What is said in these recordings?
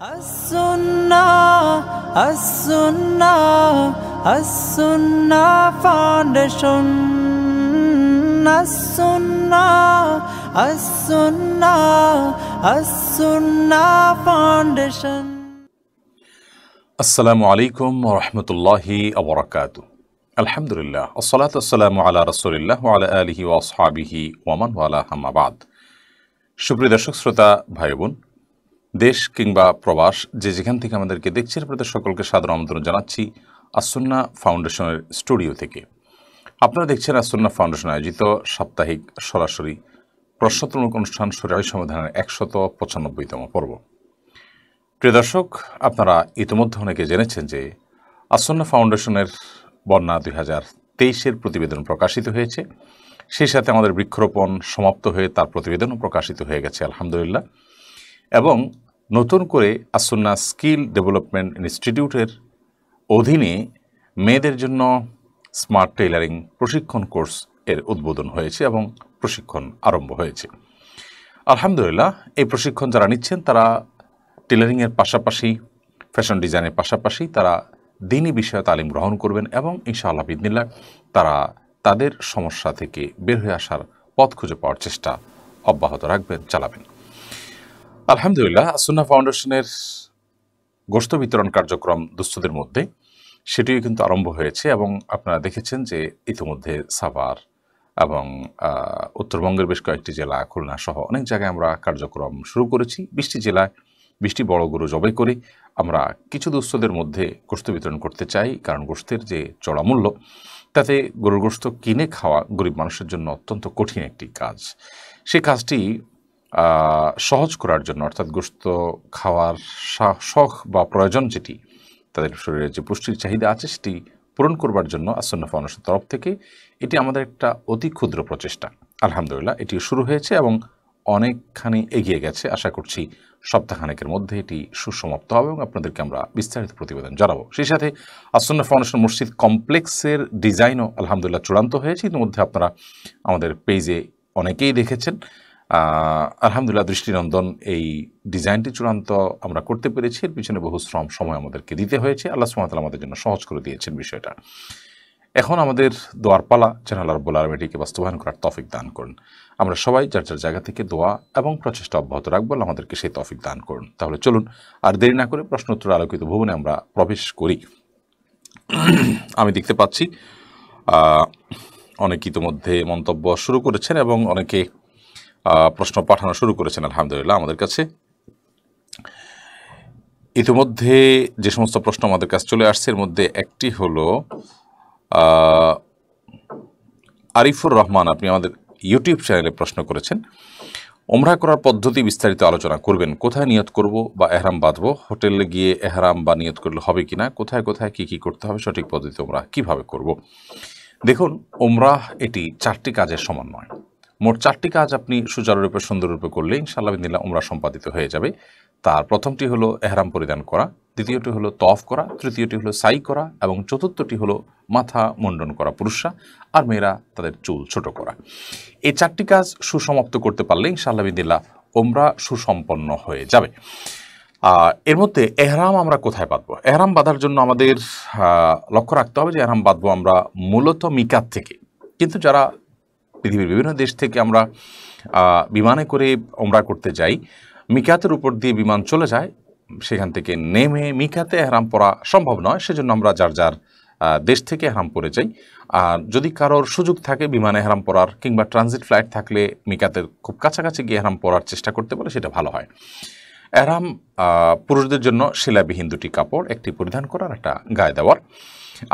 As-Sunnah, As-Sunnah, As-Sunnah Foundation. As-Sunnah, As-Sunnah, As-Sunnah Foundation. আসসালামু আলাইকুম ওয়া রাহমাতুল্লাহি ওয়া বারাকাতুহু। আলহামদুলিল্লাহ, আসসালাতু ওয়াসসালামু আলা রাসূলিল্লাহ ওয়া আলা আলিহি ওয়া আসহাবিহি ওয়া মান ওয়ালা, আম্মা বাদ। সুপ্রিয় দর্শক শ্রোতা ভাই বোন, দেশ কিংবা প্রবাস যে যেখান থেকে আমাদেরকে দেখছেন, আপনাদের সকলকে সাদর আমন্ত্রণ জানাচ্ছি আস-সুন্নাহ ফাউন্ডেশনের স্টুডিও থেকে। আপনারা দেখছেন আস-সুন্নাহ ফাউন্ডেশন আয়োজিত সাপ্তাহিক সরাসরি প্রশ্নোত্তরমূলক অনুষ্ঠান শরীয়ত সমাধানের ১৯৫তম পর্ব। প্রিয় দর্শক, আপনারা ইতিমধ্যে অনেকে জেনেছেন যে আস-সুন্নাহ ফাউন্ডেশনের বন্যা ২০২৩-এর প্রতিবেদন প্রকাশিত হয়েছে। সেই সাথে আমাদের বৃক্ষরোপণ সমাপ্ত হয়ে তার প্রতিবেদনও প্রকাশিত হয়ে গেছে আলহামদুলিল্লাহ। এবং নতুন করে আস-সুন্নাহ স্কিল ডেভেলপমেন্ট ইনস্টিটিউটের অধীনে মেয়েদের জন্য স্মার্ট টেইলারিং প্রশিক্ষণ কোর্স এর উদ্বোধন হয়েছে এবং প্রশিক্ষণ আরম্ভ হয়েছে আলহামদুলিল্লাহ। এই প্রশিক্ষণ যারা নিচ্ছেন তারা টেলারিংয়ের পাশাপাশি ফ্যাশন ডিজাইনের পাশাপাশি তারা দ্বীনি বিষয়ে তালিম গ্রহণ করবেন এবং ইনশাআল্লাহ বিইذনিল্লাহ তারা তাদের সমস্যা থেকে বের হয়ে আসার পথ খুঁজে পাওয়ার চেষ্টা অব্যাহত রাখবেন, চালাবেন। আলহামদুলিল্লাহ, আস-সুন্নাহ ফাউন্ডেশনের গোশত বিতরণ কার্যক্রম দুস্থদের মধ্যে সেটিও কিন্তু আরম্ভ হয়েছে এবং আপনারা দেখেছেন যে ইতিমধ্যে সাভার এবং উত্তরবঙ্গের বেশ কয়েকটি জেলা, খুলনা সহ অনেক জায়গায় আমরা কার্যক্রম শুরু করেছি। 20টি জেলায় 20টি বড় গরু জবাই করে আমরা কিছু দুস্থদের মধ্যে গোশত বিতরণ করতে চাই, কারণ গোশতের যে চড়া মূল্য, তাতে গরুর গোশত কিনে খাওয়া গরিব মানুষের জন্য অত্যন্ত কঠিন একটি কাজ। সেই কাজটি সহজ করার জন্য, অর্থাৎ গোশত খাওয়ার শখ বা প্রয়োজন যেটি, তাদের শরীরে যে পুষ্টির চাহিদা আছে সেটি পূরণ করবার জন্য আস-সুন্নাহ ফাউন্ডেশনের তরফ থেকে এটি আমাদের একটা অতি ক্ষুদ্র প্রচেষ্টা। আলহামদুলিল্লাহ এটি শুরু হয়েছে এবং অনেকখানি এগিয়ে গেছে। আশা করছি সপ্তাহখানেকের মধ্যে এটি সুসমাপ্ত হবে এবং আপনাদেরকে আমরা বিস্তারিত প্রতিবেদন জানাবো। সেই সাথে আস-সুন্নাহ ফাউন্ডেশন মসজিদ কমপ্লেক্সের ডিজাইনও আলহামদুলিল্লাহ চূড়ান্ত হয়েছে। ইতিমধ্যে আপনারা আমাদের পেজে অনেকেই দেখেছেন। আলহামদুলিল্লাহ দৃষ্টিনন্দন এই ডিজাইনটি চূড়ান্ত আমরা করতে পেরেছি। এর পিছনে বহু শ্রম সময় আমাদেরকে দিতে হয়েছে। আল্লাহ সুবহানাহু ওয়া তাআলা আমাদের জন্য সহজ করে দিয়েছেন বিষয়টা। এখন আমাদের দোয়ার পালা, যেন আল্লাহ রাব্বুল আলামিন এটিকে বাস্তবায়ন করার তৌফিক দান করুন। আমরা সবাই যার যার জায়গা থেকে দোয়া এবং প্রচেষ্টা অব্যাহত রাখবো, আল্লাহ আমাদেরকে সেই তৌফিক দান করুন। তাহলে চলুন আর দেরি না করে প্রশ্ন উত্তর আলোকিত ভবনে আমরা প্রবেশ করি। আমি দেখতে পাচ্ছি অনেকে ইতিমধ্যে মন্তব্য শুরু করেছেন এবং অনেকে প্রশ্ন পাঠানো শুরু করেছেন আলহামদুলিল্লাহ আমাদের কাছে। ইতিমধ্যে যে সমস্ত প্রশ্ন আমাদের কাছে চলে আসছে এর মধ্যে একটি হলো আরিফুর রহমান, আপনি আমাদের ইউটিউব চ্যানেলে প্রশ্ন করেছেন, ওমরা করার পদ্ধতি বিস্তারিত আলোচনা করবেন। কোথায় নিয়ত করব বা এহরাম বাঁধবো, হোটেলে গিয়ে এহরাম বা নিয়ত করলে হবে কিনা, কোথায় কোথায় কি কি করতে হবে, সঠিক পদ্ধতি ওমরা কিভাবে করব। দেখুন, ওমরা এটি 4টি কাজের সমন্বয়। মোট 4টি কাজ আপনি সুচারুরূপে সুন্দররূপে করলে ইনশাআল্লাহ বিইذনিল্লাহ ওমরা সম্পাদিত হয়ে যাবে। তার প্রথমটি হলো এহরাম পরিধান করা, দ্বিতীয়টি হলো তওয়াফ করা, তৃতীয়টি হলো সাই করা এবং চতুর্থটি হলো মাথা মুন্ডন করা পুরুষরা, আর মেয়েরা তাদের চুল ছোট করা। এই 4টি কাজ সুসমাপ্ত করতে পারলে ইনশাআল্লাহ বিইذনিল্লাহ ওমরা সুসম্পন্ন হয়ে যাবে। এর মধ্যে এহরাম আমরা কোথায় বাঁধবো? এহরাম বাঁধার জন্য আমাদের লক্ষ্য রাখতে হবে যে এহরাম বাঁধবো আমরা মূলত মিকাত থেকে। কিন্তু যারা পৃথিবীর বিভিন্ন দেশ থেকে আমরা বিমানে করে ওমরা করতে যাই, মিকাতের উপর দিয়ে বিমান চলে যায়, সেখান থেকে নেমে মিকাতে এহরাম পরা সম্ভব নয়, সেজন্য আমরা যার যার দেশ থেকে এহরাম পরে যাই। আর যদি কারোর সুযোগ থাকে বিমানে এহরাম পরার কিংবা ট্রানজিট ফ্লাইট থাকলে মিকাতের খুব কাছাকাছি গিয়ে এহরাম পরার চেষ্টা করতে পারে, সেটা ভালো হয়। এহরাম পুরুষদের জন্য সেলাইবিহীন 2টি কাপড়, একটি পরিধান করার, একটা গায়ে দেওয়ার।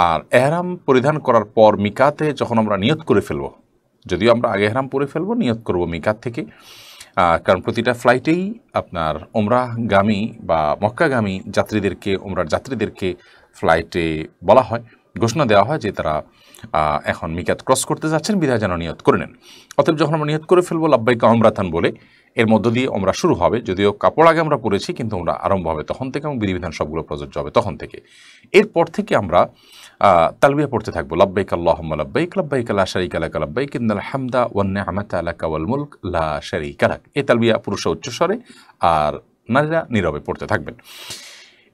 আর এহরাম পরিধান করার পর মিকাতে যখন আমরা নিয়ত করে ফেলবো, যদিও আমরা আগে এহরাম পরে ফেলবো, নিয়ত করব মিকাত থেকে, কারণ প্রতিটা ফ্লাইটেই আপনার ওমরাগামী বা মক্কাগামী যাত্রীদেরকে, ওমরার যাত্রীদেরকে ফ্লাইটে বলা হয়, ঘোষণা দেওয়া হয় যে তারা এখন মিকাত ক্রস করতে যাচ্ছেন, বিধায় যেন নিয়ত করে নেন। অতএব যখন আমরা নিয়ত করে ফেলবো লাব্বাইকা উমরাতান বলে, এর মধ্য দিয়ে ওমরা শুরু হবে। যদিও কাপড় আগে আমরা পরেছি, কিন্তু ওমরা আরম্ভ হবে তখন থেকে এবং বিধিবিধান সবগুলো প্রযোজ্য হবে তখন থেকে। এরপর থেকে আমরা তালবিয়া পড়তে থাকবো, লাব্বাইক আল্লাহুম্মা লাব্বাইক, লাব্বাইক লা শারীকা লাক লাব্বাইক, ইন্নাল হামদা ওয়ান নি'মাতা লাকা ওয়াল মুলক লা শারীকা লাক। এই তালবিয়া পুরুষ উচ্চস্বরে আর নারীরা নীরবে পড়তে থাকবেন।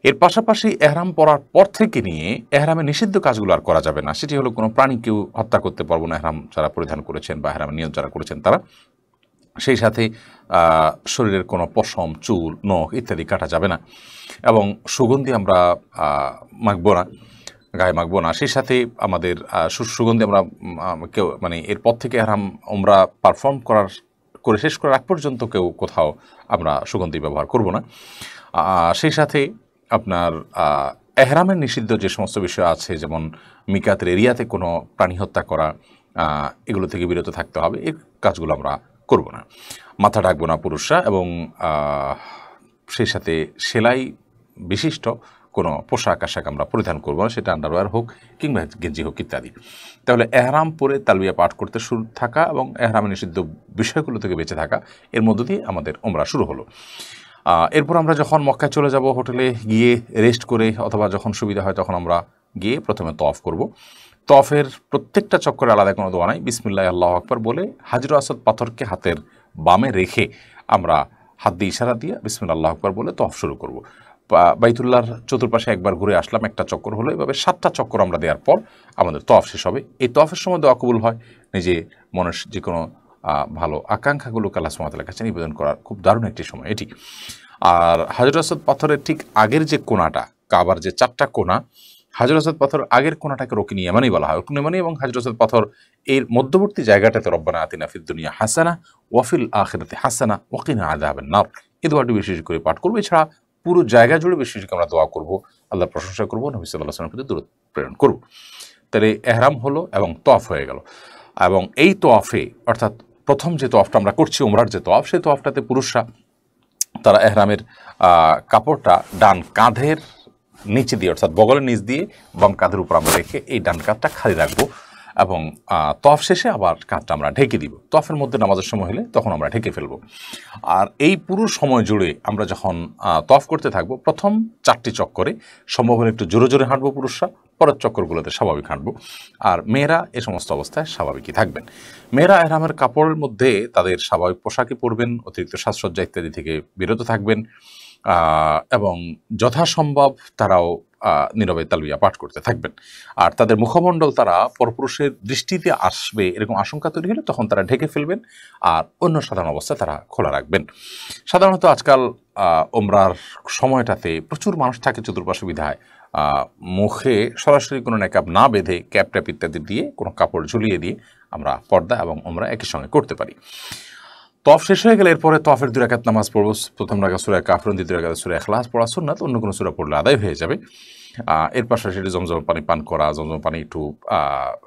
এর পাশাপাশি এহরাম পরার পর থেকে নিয়ে এহরামের নিষিদ্ধ কাজগুলো আর করা যাবে না। সেটি হলো কোনো প্রাণীকেও হত্যা করতে পারবো না এহরাম যারা পরিধান করেছেন বা এহরামের নিয়ত যারা করেছেন তারা। সেই সাথে শরীরের কোনো পশম, চুল, নখ ইত্যাদি কাটা যাবে না এবং সুগন্ধি আমরা মাখবো না, গায়ে মাখবো না। সেই সাথে আমাদের সুগন্ধি আমরা কেউ মানে এরপর থেকে এহরাম আমরা পারফর্ম করে শেষ করার আগ পর্যন্ত কেউ কোথাও আমরা সুগন্ধি ব্যবহার করব না। সেই সাথে আপনার এহরামের নিষিদ্ধ যে সমস্ত বিষয় আছে, যেমন মিকাতের এরিয়াতে কোনো প্রাণী হত্যা করা, এগুলো থেকে বিরত থাকতে হবে। এই কাজগুলো আমরা করব না। মাথা ঢাকবো না পুরুষরা এবং সেই সাথে সেলাই বিশিষ্ট কোনো পোশাক আশাক আমরা পরিধান করবো না, সেটা আন্ডারওয়্যার হোক কিংবা গেঞ্জি হোক ইত্যাদি। তাহলে এহরাম পরে তালবিয়া পাঠ করতে শুরু থাকা এবং এহরামের নিষিদ্ধ বিষয়গুলো থেকে বেঁচে থাকা, এর মধ্য দিয়ে আমাদের ওমরা শুরু হলো। এরপর আমরা যখন মক্কায় চলে যাব, হোটেলে গিয়ে রেস্ট করে অথবা যখন সুবিধা হয় তখন আমরা গিয়ে প্রথমে তওয়াফ করব। তওয়াফের প্রত্যেকটা চক্করে আলাদা কোনো দোয়া নাই। বিসমিল্লাহ আল্লাহু আকবার বলে হাজর আসদ পাথরকে হাতের বামে রেখে আমরা হাত দিয়ে ইশারা দিয়ে বিসমিল্লাহ আল্লাহু আকবার বলে তওয়াফ শুরু করব। বাইতুল্লাহর চতুর্পাশে একবার ঘুরে আসলাম, একটা চক্কর হলো। এভাবে 7টা চক্কর আমরা দেওয়ার পর আমাদের তওয়াফ শেষ হবে। এই তওয়াফের সময় দোয়া কবুল হয়, নিজে মনের যে কোনো ভালো আকাঙ্ক্ষাগুলোকে আল্লাহ সুবহানাহু ওয়া তাআলার কাছে নিবেদন করার খুব দারুণ একটি সময় এটি। আর হাজর আসদ পাথরের ঠিক আগের যে কোণাটা, কাবার যে 4টা কোণা, হাজর আসদ পাথর আগের কোণাটাকে রুকনি ইয়ামানি বলা হয়। রুকনি ইয়ামানি এবং হাজর আসদ পাথর এর মধ্যবর্তী জায়গাটাতে রব্বানা আতিনা ফিদ দুনিয়া হাসানা ওয়া ফিল আখিরাতি হাসানা ওয়া কিনা আযাবান নার, এই দোয়াটি বিশেষ করে পাঠ করব। এছাড়া পুরো জায়গা জুড়ে বিশেষ করে আমরা দোয়া করব, আল্লাহর প্রশংসা করব, নবী সাল্লাল্লাহু আলাইহি ওয়াসাল্লামের প্রতি দরুদ প্রেরণ করব। তাহলে এহরাম হলো এবং তওয়াফ হয়ে গেল। এবং এই তওয়াফে অর্থাৎ প্রথম যে তওয়াফটা আমরা করছি, ওমরার যে তওয়াফ, সেই তওয়াফটাতে পুরুষরা তারা এহরামের কাপড়টা ডান কাঁধের নিচে দিয়ে অর্থাৎ বগলের নিচ দিয়ে বাম কাঁধের উপর আমরা রেখে এই ডান কাঁধটা খালি রাখবো এবং তওয়াফ শেষে আবার কাঁধটা আমরা ঢেকে দিব। তওয়াফের মধ্যে নামাজের সময় হলে তখন আমরা ঢেকে ফেলবো। আর এই পুরো সময় জুড়ে আমরা যখন তওয়াফ করতে থাকবো, প্রথম 4টি চক্করে সম্ভব হলে একটু জোরে জোরে হাঁটবো পুরুষরা, পরের চক্করগুলোতে স্বাভাবিক হাঁটবো। আর মেয়েরা এ সমস্ত অবস্থায় স্বাভাবিকই থাকবেন। মেয়েরা এহরামের কাপড়ের মধ্যে তাদের স্বাভাবিক পোশাকই পরবেন, অতিরিক্ত সাজসজ্জা ইত্যাদি থেকে বিরত থাকবেন এবং যথাসম্ভব তারাও নীরবে তালবিয়া পাঠ করতে থাকবেন। আর তাদের মুখমণ্ডল তারা পরপুরুষের দৃষ্টিতে আসবে এরকম আশঙ্কা তৈরি হলে তখন তারা ঢেকে ফেলবেন, আর অন্য সাধারণ অবস্থায় তারা খোলা রাখবেন। সাধারণত আজকাল ওমরার সময়টাতে প্রচুর মানুষ থাকে চতুর্পাশে বিধায় মুখে সরাসরি কোনো নেকাব না বেঁধে ক্যাপ ট্যাপ ইত্যাদি দিয়ে কোনো কাপড় ঝুলিয়ে দিয়ে আমরা পর্দা এবং ওমরা একই সঙ্গে করতে পারি। তওয়াফ শেষ হয়ে গেলে এরপরে তওয়াফের 2 রাকাত নামাজ পড়ব। প্রথম রাকাত সূরা কাফরুন, দ্বিতীয় রাকাত সূরা ইখলাস পড়া সুন্নাত, অন্য কোনো সূরা পড়লে আদায় হয়ে যাবে। এর পাশাপাশি জমজম পানি পান করা, জমজম পানি একটু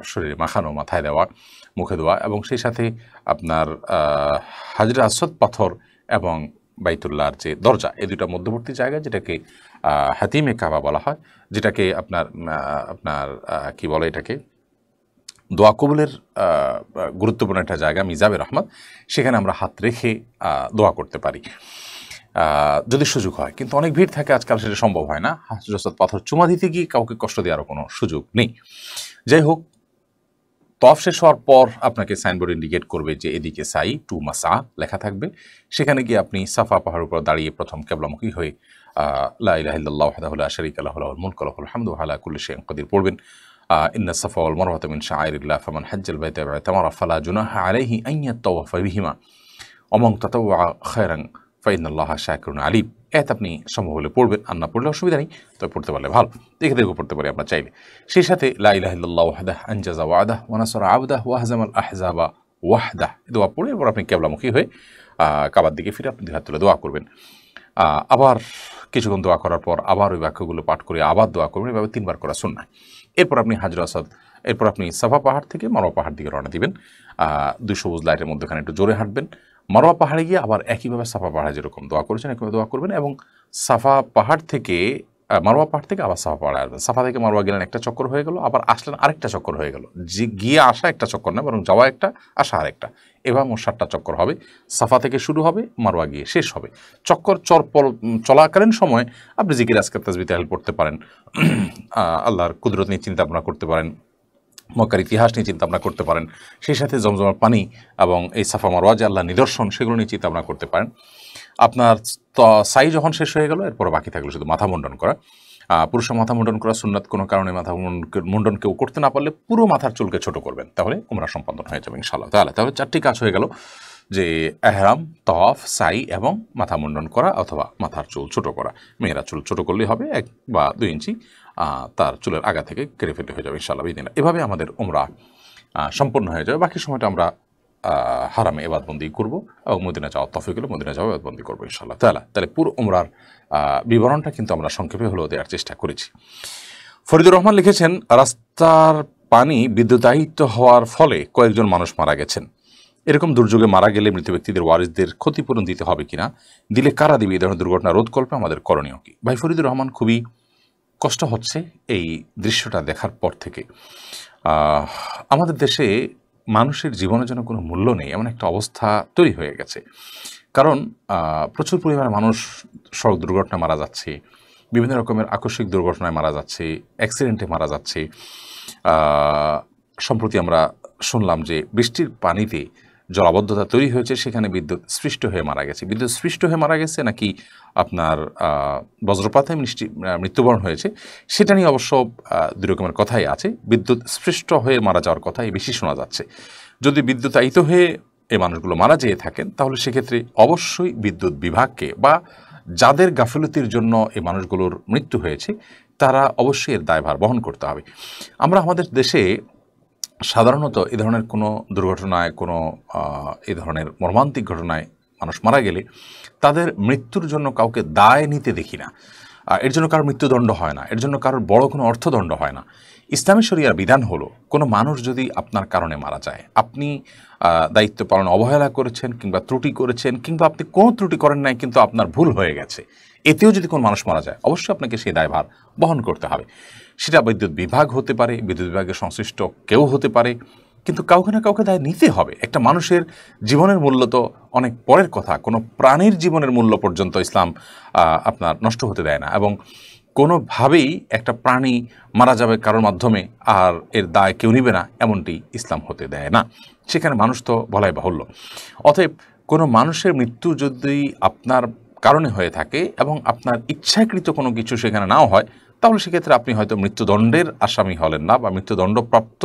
শরীরে মাখানো, মাথায় দেওয়া, মুখে দেওয়া এবং সেই সাথে আপনার হাজরে আসওয়াদ পাথর এবং বাইতুল্লাহর যে দরজা, এই দুটা মধ্যবর্তী জায়গা যেটাকে হাতিমে কাবা বলা হয়, যেটাকে আপনার কি বলে এটাকে দোয়া কবুলের গুরুত্বপূর্ণ একটা জায়গা, মিজাবে রহমত, সেখানে আমরা হাত রেখে দোয়া করতে পারি যদি সুযোগ হয়। কিন্তু অনেক ভিড় থাকে আজকাল, সেটা সম্ভব হয় না। হাজরে আসওয়াদ পাথর চুমা দিতে গিয়ে কাউকে কষ্ট দেওয়ারও কোনো সুযোগ নেই। যাই হোক, তওয়াফ শেষ হওয়ার পর আপনাকে সাইনবোর্ড ইন্ডিকেট করবে যে এদিকে সাই টু মাসা লেখা থাকবে। সেখানে গিয়ে আপনি সাফা পাহাড়ের উপর দাঁড়িয়ে প্রথম কিবলামুখী হয়ে লা ইলাহা ইল্লাল্লাহু ওয়াহদাহু লা শারীকা লাহু লাহুল মুলকু ওয়া লাহুল হামদু ওয়া আলা কুল্লি শাইইন কাদির পড়বেন। ইন্না সাফা ওয়াল মারওয়াতা মিন শাআইরিল্লাহ ফামান হাজ্জাল বাইতা ওয়া তামারা ফালা জুনাহা আলাইহি আন ইয়াতাওয়াফা বিহিমা ওয়া মান তাতাওয়া খায়রান ফাইনাল্লাহা শাকিরুন আলিম। আপনি সম্ভব হলে পড়বেন, আর না পড়লে অসুবিধা নেই, তবে পড়তে পারলে ভালো, দেখে দেখে পড়তে পারি আমরা চাইলে। সেই সাথে লা ইলাহা ইল্লাল্লাহু ওয়াহদাহু আনজাযা ওয়া'দাহু ওয়া নাসারা আবদাহু ওয়া হাযামাল আহজাবা ওয়াহদাহু, দোয়া পড়ে এবার আপনি কিবলামুখী হয়ে কাবার দিকে ফিরে আপনি 2 হাত তুলে দোয়া করবেন। আবার কিছুক্ষণ দোয়া করার পর আবার ওই বাক্যগুলো পাঠ করে আবার দোয়া করবেন। এভাবে 3 বার করা সুন্নাহ। এরপর আপনি হাজরে আসওয়াদ, এরপর আপনি সাফা পাহাড় থেকে মারওয়া পাহাড় দিকে রওনা দিবেন। 2 সবুজ লাইটের মধ্যখানে একটু জোরে হাঁটবেন। মারওয়া পাহাড়ে গিয়ে আবার একইভাবে সাফা পাহাড়ে যেরকম দোয়া করেছেন একইভাবে দোয়া করবেন এবং সাফা পাহাড় থেকে মারওয়া পাহাড় থেকে আবার সাফা পাহাড়ে আসবেন। সাফা থেকে মারওয়া গেলেন, একটা চক্কর হয়ে গেল, আবার আসলেন আরেকটা চক্কর হয়ে গেল। যে গিয়ে আসা একটা চক্কর না, বরং যাওয়া একটা, আসা আরেকটা, এবার মোট 7টা চক্কর হবে। সাফা থেকে শুরু হবে, মারওয়া গিয়ে শেষ হবে। চক্কর চলাকালীন সময় আপনি জিকির আজকার তাসবিহ তাহলিল পড়তে পারেন, আল্লাহর কুদরত নিয়ে চিন্তা ভাবনা করতে পারেন, মক্কার ইতিহাস নিয়ে চিন্তা ভাবনা করতে পারেন, সেই সাথে জমজমের পানি এবং এই সাফা মারওয়া যে আল্লাহর নিদর্শন সেগুলো নিয়ে চিন্তা ভাবনা করতে পারেন। আপনার সাই যখন শেষ হয়ে গেল, এরপর বাকি থাকলো শুধু মাথা মুন্ডন করা। পুরুষের মাথা মুন্ডন করা সুন্নাত, কোনো কারণে মাথা মুন্ডন কেউ করতে না পারলে পুরো মাথার চুলকে ছোট করবেন, তাহলে উমরা সম্পাদন হয়ে যাবে ইনশাআল্লাহ তাআলা। তাহলে 4টি কাজ হয়ে গেল, যে এহরাম, তাওয়াফ, সাই এবং মাথা মুন্ডন করা অথবা মাথার চুল ছোট করা। মেয়েরা চুল ছোট করলেই হবে, 1 বা 2 ইঞ্চি তার চুলের আগা থেকে কেটে ফেলতে হয়ে যাবে ইনশাআল্লাহ বিদিনা। এভাবে আমাদের উমরা সম্পন্ন হয়ে যাবে। বাকি সময়টা আমরা হারামে এবাদবন্দি করব এবং মদিনা যাওয়ার তৌফিক হলে মদিনা যাওয়া এবাদবন্দি করবো ইনশাআল্লাহ তাআলা। তাহলে পুরো উমরার বিবরণটা কিন্তু আমরা সংক্ষেপে হলেও দেওয়ার চেষ্টা করেছি। ফরিদুর রহমান লিখেছেন, রাস্তার পানি বিদ্যুতায়িত হওয়ার ফলে কয়েকজন মানুষ মারা গেছেন। এরকম দুর্যোগে মারা গেলে মৃত ব্যক্তিদের ওয়ারিসদের ক্ষতিপূরণ দিতে হবে কিনা, দিলে কারা দিবে, এই ধরনের দুর্ঘটনা রোধকল্পে আমাদের করণীয় কি? ভাই ফরিদুর রহমান, খুবই কষ্ট হচ্ছে এই দৃশ্যটা দেখার পর থেকে। আমাদের দেশে মানুষের জীবনের জন্য কোনো মূল্য নেই, এমন একটা অবস্থা তৈরি হয়ে গেছে। কারণ প্রচুর পরিমাণে মানুষ সড়ক দুর্ঘটনায় মারা যাচ্ছে, বিভিন্ন রকমের আকস্মিক দুর্ঘটনায় মারা যাচ্ছে, অ্যাক্সিডেন্টে মারা যাচ্ছে। সম্প্রতি আমরা শুনলাম যে বৃষ্টির পানিতে জলাবদ্ধতা তৈরি হয়েছে, সেখানে বিদ্যুৎ স্পৃষ্ট হয়ে মারা গেছে। বিদ্যুৎ স্পৃষ্ট হয়ে মারা গেছে নাকি আপনার বজ্রপাতে মৃত্যুবরণ হয়েছে, সেটা নিয়ে অবশ্য 2 রকমের কথাই আছে। বিদ্যুৎ স্পৃষ্ট হয়ে মারা যাওয়ার কথাই বেশি শোনা যাচ্ছে। যদি বিদ্যুতায়িত হয়ে এই মানুষগুলো মারা যেয়ে থাকেন, তাহলে সেক্ষেত্রে অবশ্যই বিদ্যুৎ বিভাগকে বা যাদের গাফিলতির জন্য এই মানুষগুলোর মৃত্যু হয়েছে, তারা অবশ্যই এর দায়ভার বহন করতে হবে। আমরা আমাদের দেশে সাধারণত এ ধরনের কোনো দুর্ঘটনায়, কোনো এ ধরনের মর্মান্তিক ঘটনায় মানুষ মারা গেলে তাদের মৃত্যুর জন্য কাউকে দায় নিতে দেখি না। এর জন্য কারোর মৃত্যুদণ্ড হয় না, এর জন্য কারোর বড় কোনো অর্থদণ্ড হয় না। ইসলামী শরিয়ার বিধান হলো, কোনো মানুষ যদি আপনার কারণে মারা যায়, আপনি দায়িত্ব পালন অবহেলা করেছেন কিংবা ত্রুটি করেছেন, কিংবা আপনি কোনো ত্রুটি করেন নাই কিন্তু আপনার ভুল হয়ে গেছে, এতেও যদি কোনো মানুষ মারা যায়, অবশ্যই আপনাকে সেই দায়ভার বহন করতে হবে। সেটা বিদ্যুৎ বিভাগ হতে পারে, বিদ্যুৎ বিভাগের সংশ্লিষ্ট কেউ হতে পারে, কিন্তু কাউকে না কাউকে দায় নিতে হবে। একটা মানুষের জীবনের মূল্য তো অনেক পরের কথা, কোনো প্রাণীর জীবনের মূল্য পর্যন্ত ইসলাম আপনার নষ্ট হতে দেয় না, এবং কোনোভাবেই একটা প্রাণী মারা যাবে কারোর মাধ্যমে আর এর দায় কেউ নিবে না, এমনটি ইসলাম হতে দেয় না। সেখানে মানুষ তো বলাই বাহুল্য। অতএব কোনো মানুষের মৃত্যু যদি আপনার কারণে হয়ে থাকে এবং আপনার ইচ্ছাকৃত কোনো কিছু সেখানে নাও হয়, তাহলে সেক্ষেত্রে আপনি হয়তো মৃত্যুদণ্ডের আসামি হলেন না বা মৃত্যুদণ্ডপ্রাপ্ত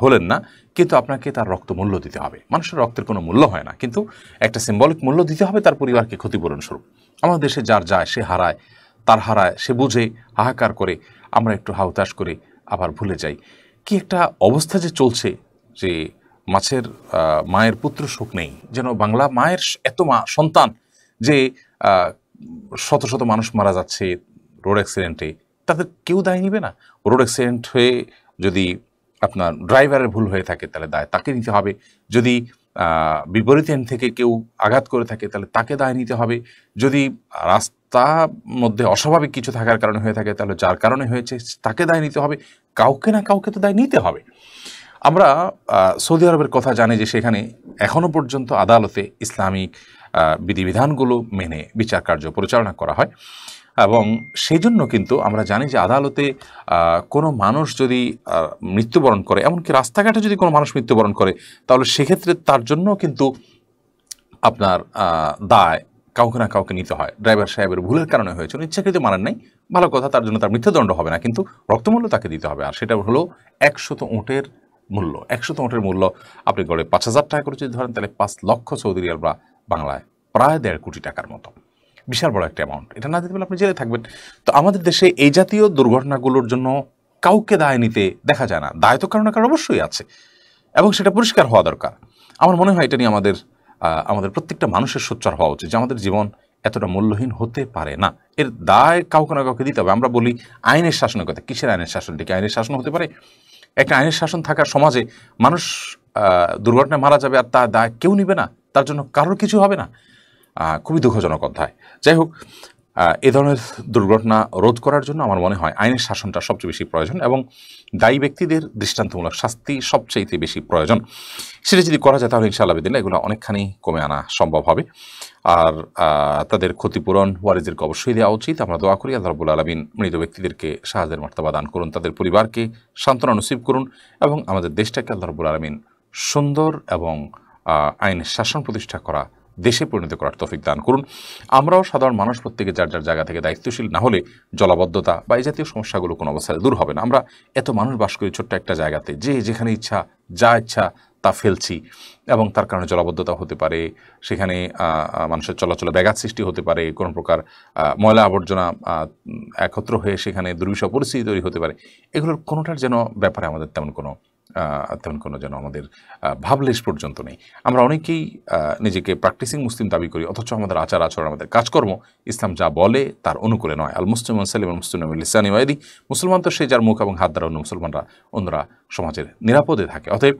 হলেন না, কিন্তু আপনাকে তার রক্ত মূল্য দিতে হবে। মানুষের রক্তের কোনো মূল্য হয় না, কিন্তু একটা সিম্বলিক মূল্য দিতে হবে তার পরিবারকে ক্ষতিপূরণ স্বরূপ। আমাদের দেশে যার যায় সে হারায়, তার হারায় সে বুঝে, হাহাকার করে, আমরা একটু হাউতাশ করে আবার ভুলে যাই। কি একটা অবস্থা যে চলছে, যে মায়ের পুত্র শোক নেই, যেন বাংলা মায়ের এত সন্তান যে শত শত মানুষ মারা যাচ্ছে রোড অ্যাক্সিডেন্টে, তাদের কেউ দায় নিবে না? রোড অ্যাক্সিডেন্ট হয়ে যদি আপনার ড্রাইভারের ভুল হয়ে থাকে, তাহলে দায় তাকে নিতে হবে। যদি বিপরীত এন্ড থেকে কেউ আঘাত করে থাকে, তাহলে তাকে দায় নিতে হবে। যদি রাস্তার মধ্যে অস্বাভাবিক কিছু থাকার কারণে হয়ে থাকে, তাহলে যার কারণে হয়েছে তাকে দায় নিতে হবে। কাউকে না কাউকে তো দায় নিতে হবে। আমরা সৌদি আরবের কথা জানি যে সেখানে এখনও পর্যন্ত আদালতে ইসলামিক বিধিবিধানগুলো মেনে বিচার কার্য পরিচালনা করা হয়, এবং সেই জন্য কিন্তু আমরা জানি যে আদালতে কোনো মানুষ যদি মৃত্যুবরণ করে, এমনকি রাস্তাঘাটে যদি কোনো মানুষ মৃত্যুবরণ করে, তাহলে সেক্ষেত্রে তার জন্য কিন্তু আপনার দায় কাউকে না কাউকে নিতে হয়। ড্রাইভার সাহেবের ভুলের কারণে হয়েছে, ইচ্ছাকৃত মারেন নাই, ভালো কথা, তার জন্য তার মৃত্যুদণ্ড হবে না, কিন্তু রক্তমূল্য তাকে দিতে হবে। আর সেটা হলো 100 উটের মূল্য। 100 উটের মূল্য আপনি গড়ে 5,000 টাকা করে যদি ধরেন, তাহলে 5 লক্ষ সৌদি রিয়াল বা বাংলায় প্রায় 1.5 কোটি টাকার মতো। বিশাল বড় একটা অ্যামাউন্ট। এটা না দিতে পারলে আপনি জেলে থাকবেন। তো আমাদের দেশে এই জাতীয় দুর্ঘটনাগুলোর জন্য কাউকে দায় নিতে দেখা যায় না। দায় তো কারো না কারো অবশ্যই আছে, এবং সেটা পরিষ্কার হওয়া দরকার। আমার মনে হয় এটা নিয়ে আমাদের প্রত্যেকটা মানুষের সোচ্চার হওয়া উচিত যে আমাদের জীবন এতটা মূল্যহীন হতে পারে না। এর দায় কাউকে না কাউকে দিতে হবে। আমরা বলি আইনের শাসনের কথা। কিসের আইনের শাসন? ঠিক আইনের শাসন হতে পারে? একটা আইনের শাসন থাকার সমাজে মানুষ দুর্ঘটনায় মারা যাবে আর তার দায় কেউ নিবে না, তার জন্য কারোর কিছু হবে না। খুবই দুঃখজনক অধ্যায়। যাই হোক, এ ধরনের দুর্ঘটনা রোধ করার জন্য আমার মনে হয় আইনের শাসনটা সবচেয়ে বেশি প্রয়োজন, এবং দায়ী ব্যক্তিদের দৃষ্টান্তমূলক শাস্তি সবচেয়ে বেশি প্রয়োজন। সেটা যদি করা যায়, তাহলে ইনশাআল্লাহ বিদিল্লাহ এগুলো অনেকখানি কমে আনা সম্ভব হবে। আর তাদের ক্ষতিপূরণ ওয়ারিসদেরকে অবশ্যই দেওয়া উচিত। আমরা দোয়া করি আল্লাহ রাব্বুল আলামিন মৃত ব্যক্তিদেরকে শাহাদাতের মর্তবা দান করুন, তাদের পরিবারকে সান্ত্বনা নসিব করুন, এবং আমাদের দেশটাকে আল্লাহ রাব্বুল আলামিন সুন্দর এবং আইনের শাসন প্রতিষ্ঠা করা দেশে পরিণত করার তৌফিক দান করুন। আমরাও সাধারণ মানুষ প্রত্যেকে যার যার জায়গা থেকে দায়িত্বশীল না হলে জলাবদ্ধতা বা এই জাতীয় সমস্যাগুলো কোনো অবস্থায় দূর হবে না। আমরা এত মানুষ বাস করি ছোট্ট একটা জায়গাতে, যে যেখানে ইচ্ছা যা ইচ্ছা তা ফেলছি এবং তার কারণে জলাবদ্ধতা হতে পারে, সেখানে মানুষের চলাচলে ব্যাঘাত সৃষ্টি হতে পারে, কোনো প্রকার ময়লা আবর্জনা একত্র হয়ে সেখানে দুর্বিষহ পরিস্থিতি তৈরি হতে পারে। এগুলোর কোনোটার যেন ব্যাপারে আমাদের তেমন কোনো যেন আমাদের ভাবলেশ পর্যন্ত নেই। আমরা অনেকেই নিজেকে প্র্যাকটিসিং মুসলিম দাবি করি, অথচ আমাদের আচার আচরণ, আমাদের কাজকর্ম ইসলাম যা বলে তার অনুকূলে নয়। আল মুসলিম সালিম মুসলিম লিসানি ওয়াইদি, মুসলমান তো সে যার মুখ এবং হাত দ্বারা অন্য মুসলমানরা অন্যরা সমাজের নিরাপদে থাকে। অতএব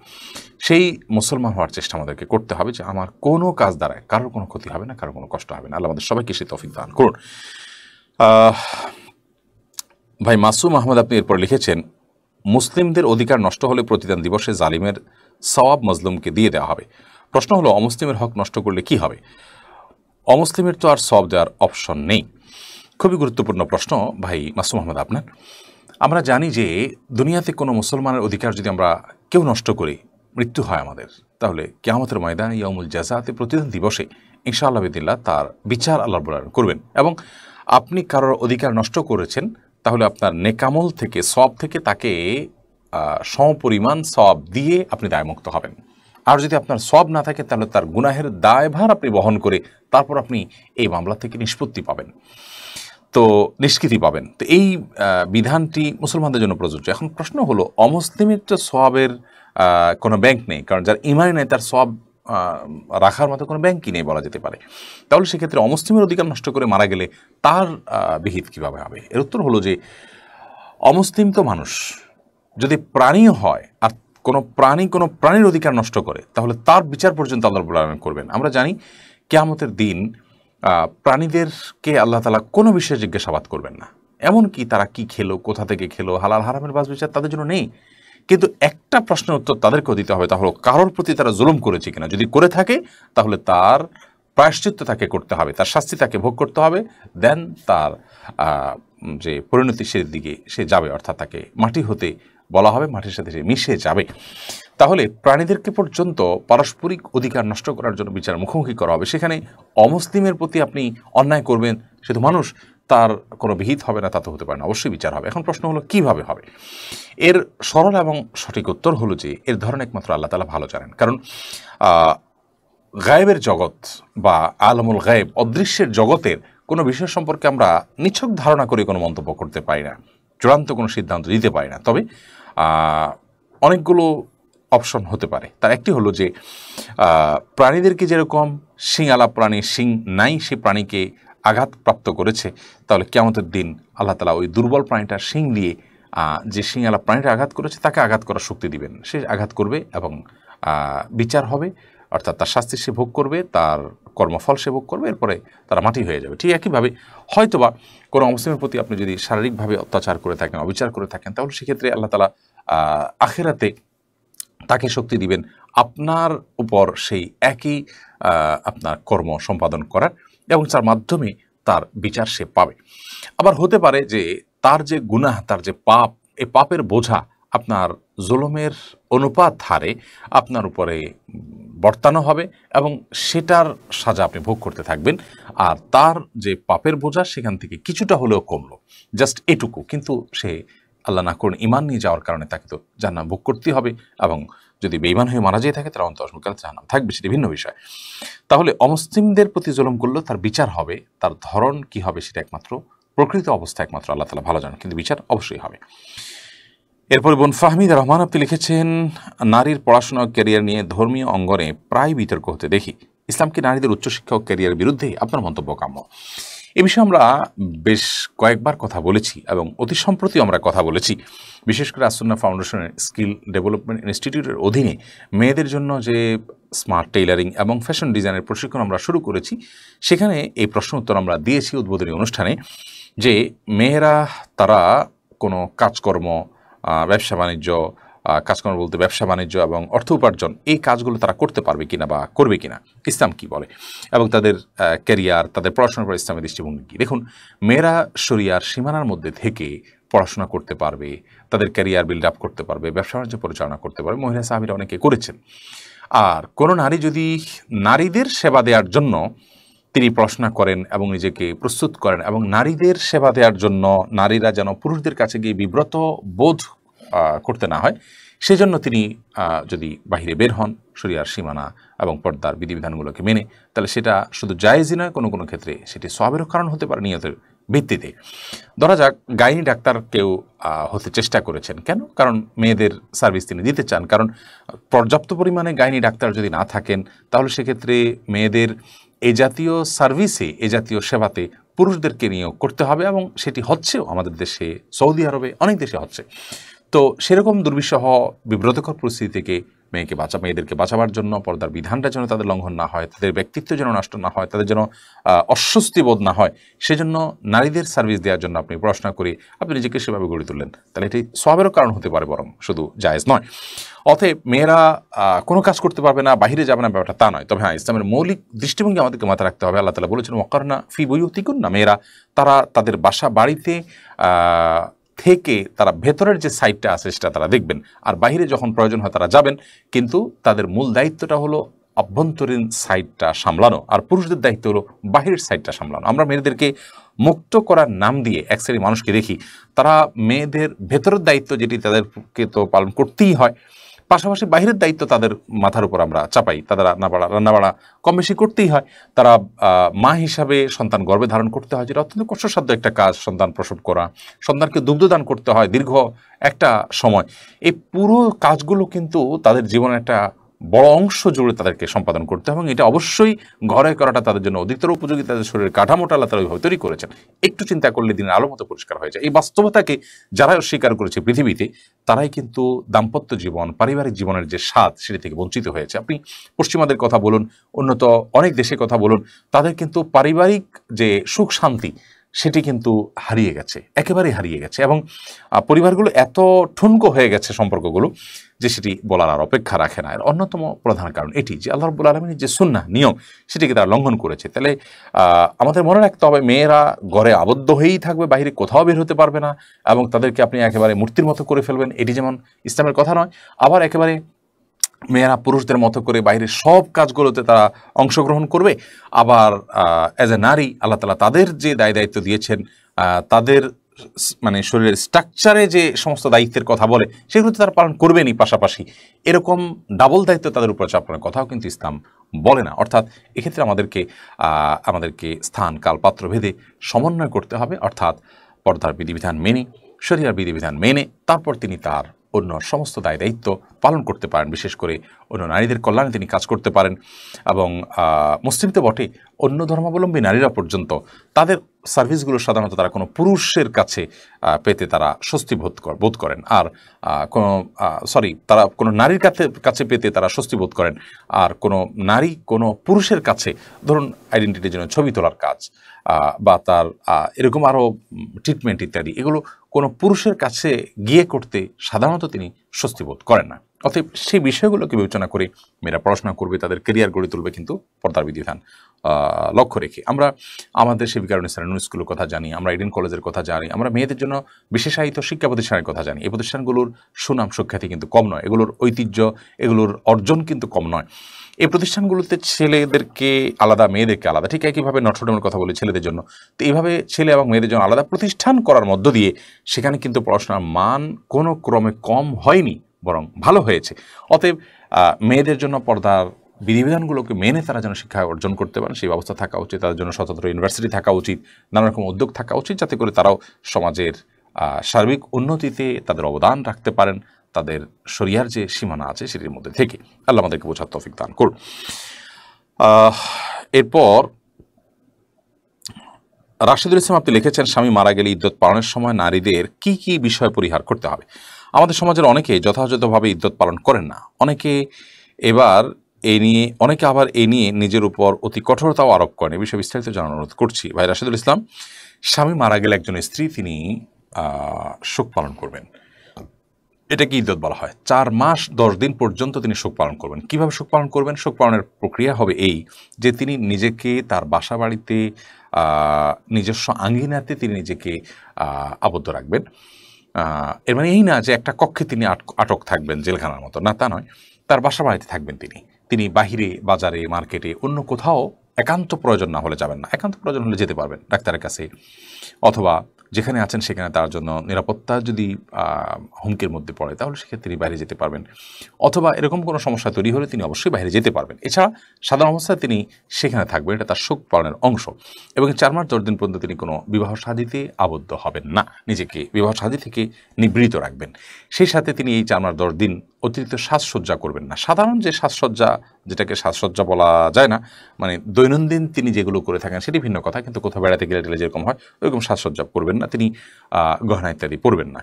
সেই মুসলমান হওয়ার চেষ্টা আমাদেরকে করতে হবে যে আমার কোনো কাজ দ্বারায় কারোর কোনো ক্ষতি হবে না, কারোর কোনো কষ্ট হবে না। আল্লাহ আমাদের সবাইকে সে তৌফিক দান করুন। ভাই মাসুম আহমদ আপনি এরপর লিখেছেন, মুসলিমদের অধিকার নষ্ট হলে প্রতিদান দিবসে জালিমের সওয়াব মজলুমকে দিয়ে দেওয়া হবে। প্রশ্ন হলো, অমুসলিমের হক নষ্ট করলে কি হবে? অমুসলিমের তো আর সওয়াব দেওয়ার অপশন নেই। খুবই গুরুত্বপূর্ণ প্রশ্ন ভাই মাসুম আহমদ আপনার। আমরা জানি যে দুনিয়াতে কোনো মুসলমানের অধিকার যদি আমরা কেউ নষ্ট করি, মৃত্যু হয় আমাদের, তাহলে কিয়ামতের ময়দানে ইয়াউমুল জাযাতে প্রতিদান দিবসে ইনশাআল্লাহ বিদিল্লাহ তার বিচার আল্লাহ রাব্বুল আলামিন করবেন। এবং আপনি কারোর অধিকার নষ্ট করেছেন, তাহলে আপনার নেকামল থেকে, সওয়াব থেকে তাকে সমপরিমাণ সওয়াব দিয়ে আপনি দায়মুক্ত হবেন। আর যদি আপনার সওয়াব না থাকে, তাহলে তার গুনাহের দায়ভার আপনি বহন করে তারপর আপনি এই মামলা থেকে নিষ্পত্তি পাবেন, তো নিষ্কৃতি পাবেন। তো এই বিধানটি মুসলমানদের জন্য প্রযোজ্য। এখন প্রশ্ন হলো, অমুসলিমের তো সওয়াবের কোনো ব্যাংক নেই, কারণ যার ইমানই নেই তার সওয়াব রাখার মতো কোনো ব্যাংকই নেই বলা যেতে পারে। তাহলে সেক্ষেত্রে অমুসলিমের অধিকার নষ্ট করে মারা গেলে তার বিহিত কীভাবে হবে? এর উত্তর হলো যে অমুসলিম তো মানুষ, যদি প্রাণীও হয় আর কোনো প্রাণীর অধিকার নষ্ট করে, তাহলে তার বিচার পর্যন্ত আল্লাহ রাব্বুল আলামিন করবেন। আমরা জানি কিয়ামতের দিন প্রাণীদেরকে আল্লাহ তাআলা কোনো বিষয়ে জিজ্ঞাসাবাদ করবেন না। এমনকি তারা কি খেলো, কোথা থেকে খেলো, হালাল হারামের বাস বিচার তাদের জন্য নেই। কিন্তু একটা প্রশ্নের উত্তর তাদেরকেও দিতে হবে, তা হলো কারোর প্রতি তারা জুলুম করেছে কিনা। যদি করে থাকে তাহলে তার প্রায়শ্চিত্ত তাকে করতে হবে, তার শাস্তি তাকে ভোগ করতে হবে, দেন তার যে পরিণতি দিকে সে যাবে, অর্থাৎ তাকে মাটি হতে বলা হবে, মাটির সাথে সে মিশে যাবে। তাহলে প্রাণীদেরকে পর্যন্ত পারস্পরিক অধিকার নষ্ট করার জন্য বিচার মুখোমুখি করা হবে। সেখানে অমুসলিমের প্রতি আপনি অন্যায় করবেন, সে তো মানুষ, তার কোনো বিহিত হবে না, তা তো হতে পারে না, অবশ্যই বিচার হবে। এখন প্রশ্ন হলো কিভাবে হবে? এর সরল এবং সঠিক উত্তর হলো যে এর ধরন একমাত্র আল্লাহ তাআলা ভালো জানেন। কারণ গায়েবের জগৎ বা আলমুল গায়েব, অদৃশ্যের জগতের কোনো বিষয় সম্পর্কে আমরা নিছক ধারণা করে কোনো মন্তব্য করতে পারি না, চূড়ান্ত কোনো সিদ্ধান্ত দিতে পারি না। তবে অনেকগুলো অপশন হতে পারে। তার একটি হলো যে প্রাণীদেরকে যেরকম শিংআলা প্রাণী শিং নাই, সে প্রাণীকে আঘাতপ্রাপ্ত করেছে, তাহলে কিয়ামতের দিন আল্লাহ তাআলা ওই দুর্বল প্রাণীটার শিং দিয়ে যে শিংআলা প্রাণীটা আঘাত করেছে তাকে আঘাত করার শক্তি দিবেন। সে আঘাত করবে এবং বিচার হবে, অর্থাৎ তার শাস্তি সে ভোগ করবে, তার কর্মফল সে ভোগ করবে, এরপরে তারা মাটি হয়ে যাবে। ঠিক একইভাবে হয়তোবা কোনো মুসলিমের প্রতি আপনি যদি শারীরিকভাবে অত্যাচার করে থাকেন, অবিচার করে থাকেন, তাহলে সেক্ষেত্রে আল্লাহ তাআলা আখিরাতে তাকে শক্তি দিবেন আপনার উপর সেই একই আপনার কর্ম সম্পাদন করার, এবং তার মাধ্যমে তার বিচার সে পাবে। আবার হতে পারে যে তার যে গুনাহ, তার যে পাপ, এই পাপের বোঝা আপনার জুলুমের অনুপাত হারে আপনার উপরে বর্তানো হবে এবং সেটার সাজা আপনি ভোগ করতে থাকবেন। আর তার যে পাপের বোঝা সেখান থেকে কিছুটা হলেও কমলো, জাস্ট এটুকু, কিন্তু সে আল্লাহ না করুন ঈমান নিয়ে যাওয়ার কারণে তাকে তো জাহান্নাম ভোগ করতেই হবে, এবং যদি বেঈমান হয়ে মারা যেয়ে থাকে তার অন্তঃসমকাল জাহান্নাম থাকবে, সেটি ভিন্ন বিষয়। তাহলে অমুসলিমদের প্রতি জুলুম করলেও তার বিচার হবে, তার ধরন কি হবে সেটা একমাত্র প্রকৃত অবস্থা একমাত্র আল্লাহ তাআলা ভালো জানেন, কিন্তু বিচার অবশ্যই হবে। এরপরে বোন ফাহমিদা রহমান আপনি লিখেছেন, নারীর পড়াশোনা ও ক্যারিয়ার নিয়ে ধর্মীয় অঙ্গনে প্রায় বিতর্ক হতে দেখি, ইসলাম কি নারীদের উচ্চশিক্ষা ও ক্যারিয়ার বিরুদ্ধে? আপনার মন্তব্য কাম্য। এ বিষয়ে আমরা বেশ কয়েকবার কথা বলেছি এবং অতি সম্প্রতি আমরা কথা বলেছি, বিশেষ করে আসুন্নাহ ফাউন্ডেশনের স্কিল ডেভেলপমেন্ট ইনস্টিটিউটের অধীনে মেয়েদের জন্য যে স্মার্ট টেইলারিং এবং ফ্যাশন ডিজাইনের প্রশিক্ষণ আমরা শুরু করেছি, সেখানে এই প্রশ্ন উত্তর আমরা দিয়েছি উদ্বোধনী অনুষ্ঠানে, যে মেয়েরা তারা কোনো কাজকর্ম, ব্যবসা বাণিজ্য, কাজকর্ম বলতে ব্যবসা বাণিজ্য এবং অর্থ উপার্জন, এই কাজগুলো তারা করতে পারবে কিনা বা করবে কিনা, ইসলাম কি বলে, এবং তাদের ক্যারিয়ার, তাদের পড়াশোনার পর ইসলামের দৃষ্টিভঙ্গি কী। দেখুন, মেয়েরা শরিয়ার সীমানার মধ্যে থেকে পড়াশোনা করতে পারবে, তাদের ক্যারিয়ার বিল্ড আপ করতে পারবে, ব্যবসা বাণিজ্য পরিচালনা করতে পারবে। মহিলা সাহাবীরা অনেকে করেছেন। আর কোনো নারী যদি নারীদের সেবা দেওয়ার জন্য তিনি পড়াশোনা করেন এবং নিজেকে প্রস্তুত করেন এবং নারীদের সেবা দেওয়ার জন্য নারীরা যেন পুরুষদের কাছে গিয়ে বিব্রত বোধ করতে না হয়, সেজন্য তিনি যদি বাহিরে বের হন শরিয়ার সীমানা এবং পর্দার বিধিবিধানগুলোকে মেনে, তাহলে সেটা শুধু জায়েজই নয়, কোনো কোনো ক্ষেত্রে সেটি সওয়াবেরও কারণ হতে পারে নিয়তের ভিত্তিতে। ধরা যাক গাইনি ডাক্তার কেউ হতে চেষ্টা করেছেন, কেন? কারণ মেয়েদের সার্ভিস তিনি দিতে চান। কারণ পর্যাপ্ত পরিমাণে গাইনি ডাক্তার যদি না থাকেন, তাহলে সেক্ষেত্রে মেয়েদের এ জাতীয় সার্ভিসে, এ জাতীয় সেবাতে পুরুষদেরকে নিয়োগ করতে হবে, এবং সেটি হচ্ছেও আমাদের দেশে, সৌদি আরবে, অনেক দেশে হচ্ছে। তো সেরকম দুর্বিষহ বিব্রতকর পরিস্থিতি থেকে মেয়েদেরকে বাঁচাবার জন্য পর্দার বিধানটা যেন তাদের লঙ্ঘন না হয়, তাদের ব্যক্তিত্ব যেন নষ্ট না হয়, তাদের যেন অস্বস্তি বোধ না হয়, সেজন্য নারীদের সার্ভিস দেওয়ার জন্য আপনি পড়াশোনা করে আপনি নিজেকে সেভাবে গড়ে তুললেন, তাহলে এটি সওয়াবেরও কারণ হতে পারে, বরং শুধু জায়েজ নয়। অতএব মেয়েরা কোনো কাজ করতে পারবে না, বাহিরে যাবে না, ব্যাপারটা তা নয়। তবে হ্যাঁ, ইসলামের মৌলিক দৃষ্টিভঙ্গি আমাদেরকে মাথায় রাখতে হবে। আল্লাহ তাআলা বলেছেন ওয়াকারনা ফি বুয়ুতিকুন্না, মেয়েরা তারা তাদের বাসা বাড়িতে থেকে তারা ভেতরের যে সাইডটা আছে সেটা তারা দেখবেন, আর বাইরে যখন প্রয়োজন হয় তারা যাবেন, কিন্তু তাদের মূল দায়িত্বটা হলো অভ্যন্তরীণ সাইডটা সামলানো, আর পুরুষদের দায়িত্ব হলো বাহিরের সাইডটা সামলানো। আমরা মেয়েদেরকে মুক্ত করার নাম দিয়ে এক শ্রেণীর মানুষকে দেখি, তারা মেয়েদের ভেতরের দায়িত্ব যেটি তাদেরকে তো পালন করতেই হয়, পাশাপাশি বাহিরের দায়িত্ব তাদের মাথার উপর আমরা চাপাই। তাদের রান্নাবাড়া কম বেশি করতেই হয়। তারা মা হিসাবে সন্তান গর্ভে ধারণ করতে হয়, যেটা অত্যন্ত কষ্টসাধ্য একটা কাজ। সন্তান প্রসব করা, সন্তানকে দুগ্ধদান করতে হয় দীর্ঘ একটা সময়। এই পুরো কাজগুলো কিন্তু তাদের জীবনের একটা বড় অংশ জুড়ে তাদেরকে সম্পাদন করতে হবে, এবং এটা অবশ্যই ঘরে করাটা তাদের জন্য অধিকতর উপযোগী। তাদের শরীরের কাঠামোটা আল্লাহ তাআলা ওইভাবে তৈরি করেছেন। একটু চিন্তা করলে দিনের আলো মতো পরিষ্কার হয়ে যায়। এই বাস্তবতাকে যারা অস্বীকার করেছে পৃথিবীতে, তারাই কিন্তু দাম্পত্য জীবন, পারিবারিক জীবনের যে স্বাদ, সেটি থেকে বঞ্চিত হয়েছে। আপনি পশ্চিমাদের কথা বলুন, উন্নত অনেক দেশের কথা বলুন, তাদের কিন্তু পারিবারিক যে সুখ শান্তি, সেটি কিন্তু হারিয়ে গেছে, একেবারেই হারিয়ে গেছে, এবং পরিবারগুলো এত ঠুনকো হয়ে গেছে সম্পর্কগুলো, যে সেটি বলার আর অপেক্ষা রাখে না। এর অন্যতম প্রধান কারণ এটি যে আল্লাহ রাব্বুল আলামিনের যে সুন্নাহ নিয়ম, সেটিকে তারা লঙ্ঘন করেছে। তাহলে আমাদের মনে রাখতে হবে, মেয়েরা ঘরে আবদ্ধ হয়েই থাকবে, বাইরে কোথাও বের হতে পারবে না, এবং তাদেরকে আপনি একেবারে মূর্তির মতো করে ফেলবেন, এটি যেমন ইসলামের কথা নয়। আবার একেবারে মেয়েরা পুরুষদের মতো করে বাইরের সব কাজগুলোতে তারা অংশগ্রহণ করবে। আবার অ্যাজ এ নারী আল্লাহ তাআলা তাদের যে দায়িত্ব দিয়েছেন, তাদের মানে শরীরের স্ট্রাকচারে যে সমস্ত দায়িত্বের কথা বলে, সেগুলো তো তারা পালন করবেনই, পাশাপাশি এরকম ডাবল দায়িত্ব তাদের উপর চাপানোর কথাও কিন্তু ইসলাম বলে না। অর্থাৎ এক্ষেত্রে আমাদেরকে স্থান কাল পাত্র ভেদে সমন্বয় করতে হবে, অর্থাৎ পর্দার বিধিবিধান মেনে, শরিয়ার বিধিবিধান মেনে, তারপর তিনি তার অন্য সমস্ত দায়িত্ব পালন করতে পারেন। বিশেষ করে অন্য নারীদের কল্যাণে তিনি কাজ করতে পারেন, এবং মুসলিম তো বটে, অন্য ধর্মাবলম্বী নারীরা পর্যন্ত তাদের সার্ভিসগুলো সাধারণত তারা কোনো পুরুষের কাছে পেতে তারা স্বস্তি বোধ করেন, আর তারা কোনো নারীর কাছে পেতে তারা স্বস্তি বোধ করেন। আর কোনো নারী কোনো পুরুষের কাছে, ধরুন আইডেন্টিটির জন্য ছবি তোলার কাজ বা তার এরকম আরও ট্রিটমেন্ট ইত্যাদি, এগুলো কোনো পুরুষের কাছে গিয়ে করতে সাধারণত তিনি স্বস্তি বোধ করেন না। অতএব সেই বিষয়গুলোকে বিবেচনা করে মেয়েরা পড়াশোনা করবে, তাদের কেরিয়ার গড়ে তুলবে, কিন্তু পর্দার বিধিবিধান লক্ষ্য রেখে। আমরা আমাদের সেবিকা নুন স্কুলের কথা জানি, আমরা ইডেন কলেজের কথা জানি, আমরা মেয়েদের জন্য বিশেষায়িত শিক্ষা প্রতিষ্ঠানের কথা জানি। এই প্রতিষ্ঠানগুলোর সুনাম সুখ্যাতি কিন্তু কম নয়, এগুলোর ঐতিহ্য, এগুলোর অর্জন কিন্তু কম নয়। এই প্রতিষ্ঠানগুলোতে ছেলেদেরকে আলাদা, মেয়েদেরকে আলাদা, ঠিক একইভাবে নটরডেমের কথা বলি ছেলেদের জন্য, তো এইভাবে ছেলে এবং মেয়েদের জন্য আলাদা প্রতিষ্ঠান করার মধ্য দিয়ে সেখানে কিন্তু পড়াশোনার মান কোনো ক্রমে কম হয়নি, বরং ভালো হয়েছে। অতএব মেয়েদের জন্য পর্দার বিধিবিধানগুলোকে মেনে তারা যেন শিক্ষা অর্জন করতে পারেন, সেই ব্যবস্থা থাকা উচিত। তাদের জন্য স্বতন্ত্র ইউনিভার্সিটি থাকা উচিত, নানা রকম উদ্যোগ থাকা উচিত, যাতে করে তারাও সমাজের সার্বিক উন্নতিতে তাদের অবদান রাখতে পারেন, তাদের শরিয়ার যে সীমানা আছে সেটির মধ্যে থেকে। আল্লাহ আমাদেরকে বোঝার তৌফিক দান করুন। এরপর রাশেদুল ইসলাম আপনি লিখেছেন, স্বামী মারা গেলে ইদ্যত পালনের সময় নারীদের কি কি বিষয় পরিহার করতে হবে? আমাদের সমাজের অনেকে যথাযথভাবে ইদ্যত পালন করেন না, অনেকে আবার এ নিয়ে নিজের উপর অতি কঠোরতাও আরোপ করেন। এই বিষয়ে বিস্তারিত জানার অনুরোধ করছি। ভাই রাশেদুল ইসলাম, স্বামী মারা গেলে একজন স্ত্রী তিনি শোক পালন করবেন, এটা কি ইদ্যত বলা হয়। 4 মাস 10 দিন পর্যন্ত তিনি শোক পালন করবেন। কিভাবে শোক পালন করবেন? শোক পালনের প্রক্রিয়া হবে এই যে তিনি নিজেকে তার বাসা বাড়িতে নিজস্ব আঙ্গিনাতে তিনি নিজেকে আবদ্ধ রাখবেন। এর মানে এই না যে একটা কক্ষে তিনি আটক থাকবেন জেলখানার মতো, না, তা নয়। তার বাসা বাড়িতে থাকবেন তিনি, তিনি বাহিরে বাজারে মার্কেটে অন্য কোথাও একান্ত প্রয়োজন না হলে যাবেন না। একান্ত প্রয়োজন হলে যেতে পারবেন ডাক্তারের কাছে, অথবা যেখানে আছেন সেখানে তার জন্য নিরাপত্তা যদি হুমকির মধ্যে পড়ে তাহলে সেক্ষেত্রে তিনি বাইরে যেতে পারবেন, অথবা এরকম কোনো সমস্যা তৈরি হলে তিনি অবশ্যই বাইরে যেতে পারবেন। এছাড়া সাধারণ অবস্থায় তিনি সেখানে থাকবেন, এটা তার শোক পালনের অংশ। এবং 4 মাস 10 দিন পর্যন্ত তিনি কোনো বিবাহ শাদীতে আবদ্ধ হবেন না, নিজেকে বিবাহ শাদী থেকে নিবৃত রাখবেন। সেই সাথে তিনি এই 4 মাস 10 দিন অতিরিক্ত সাজসজ্জা করবেন না। সাধারণ যে সাজসজ্জা, যেটাকে সাজসজ্জা বলা যায় না, মানে দৈনন্দিন তিনি যেগুলো করে থাকেন সেটি ভিন্ন কথা, কিন্তু কোথাও বেড়াতে গেলে টেলে যেরকম হয় ওইরকম সাজসজ্জা করবেন না, তিনি গহনা ইত্যাদি পরবেন না।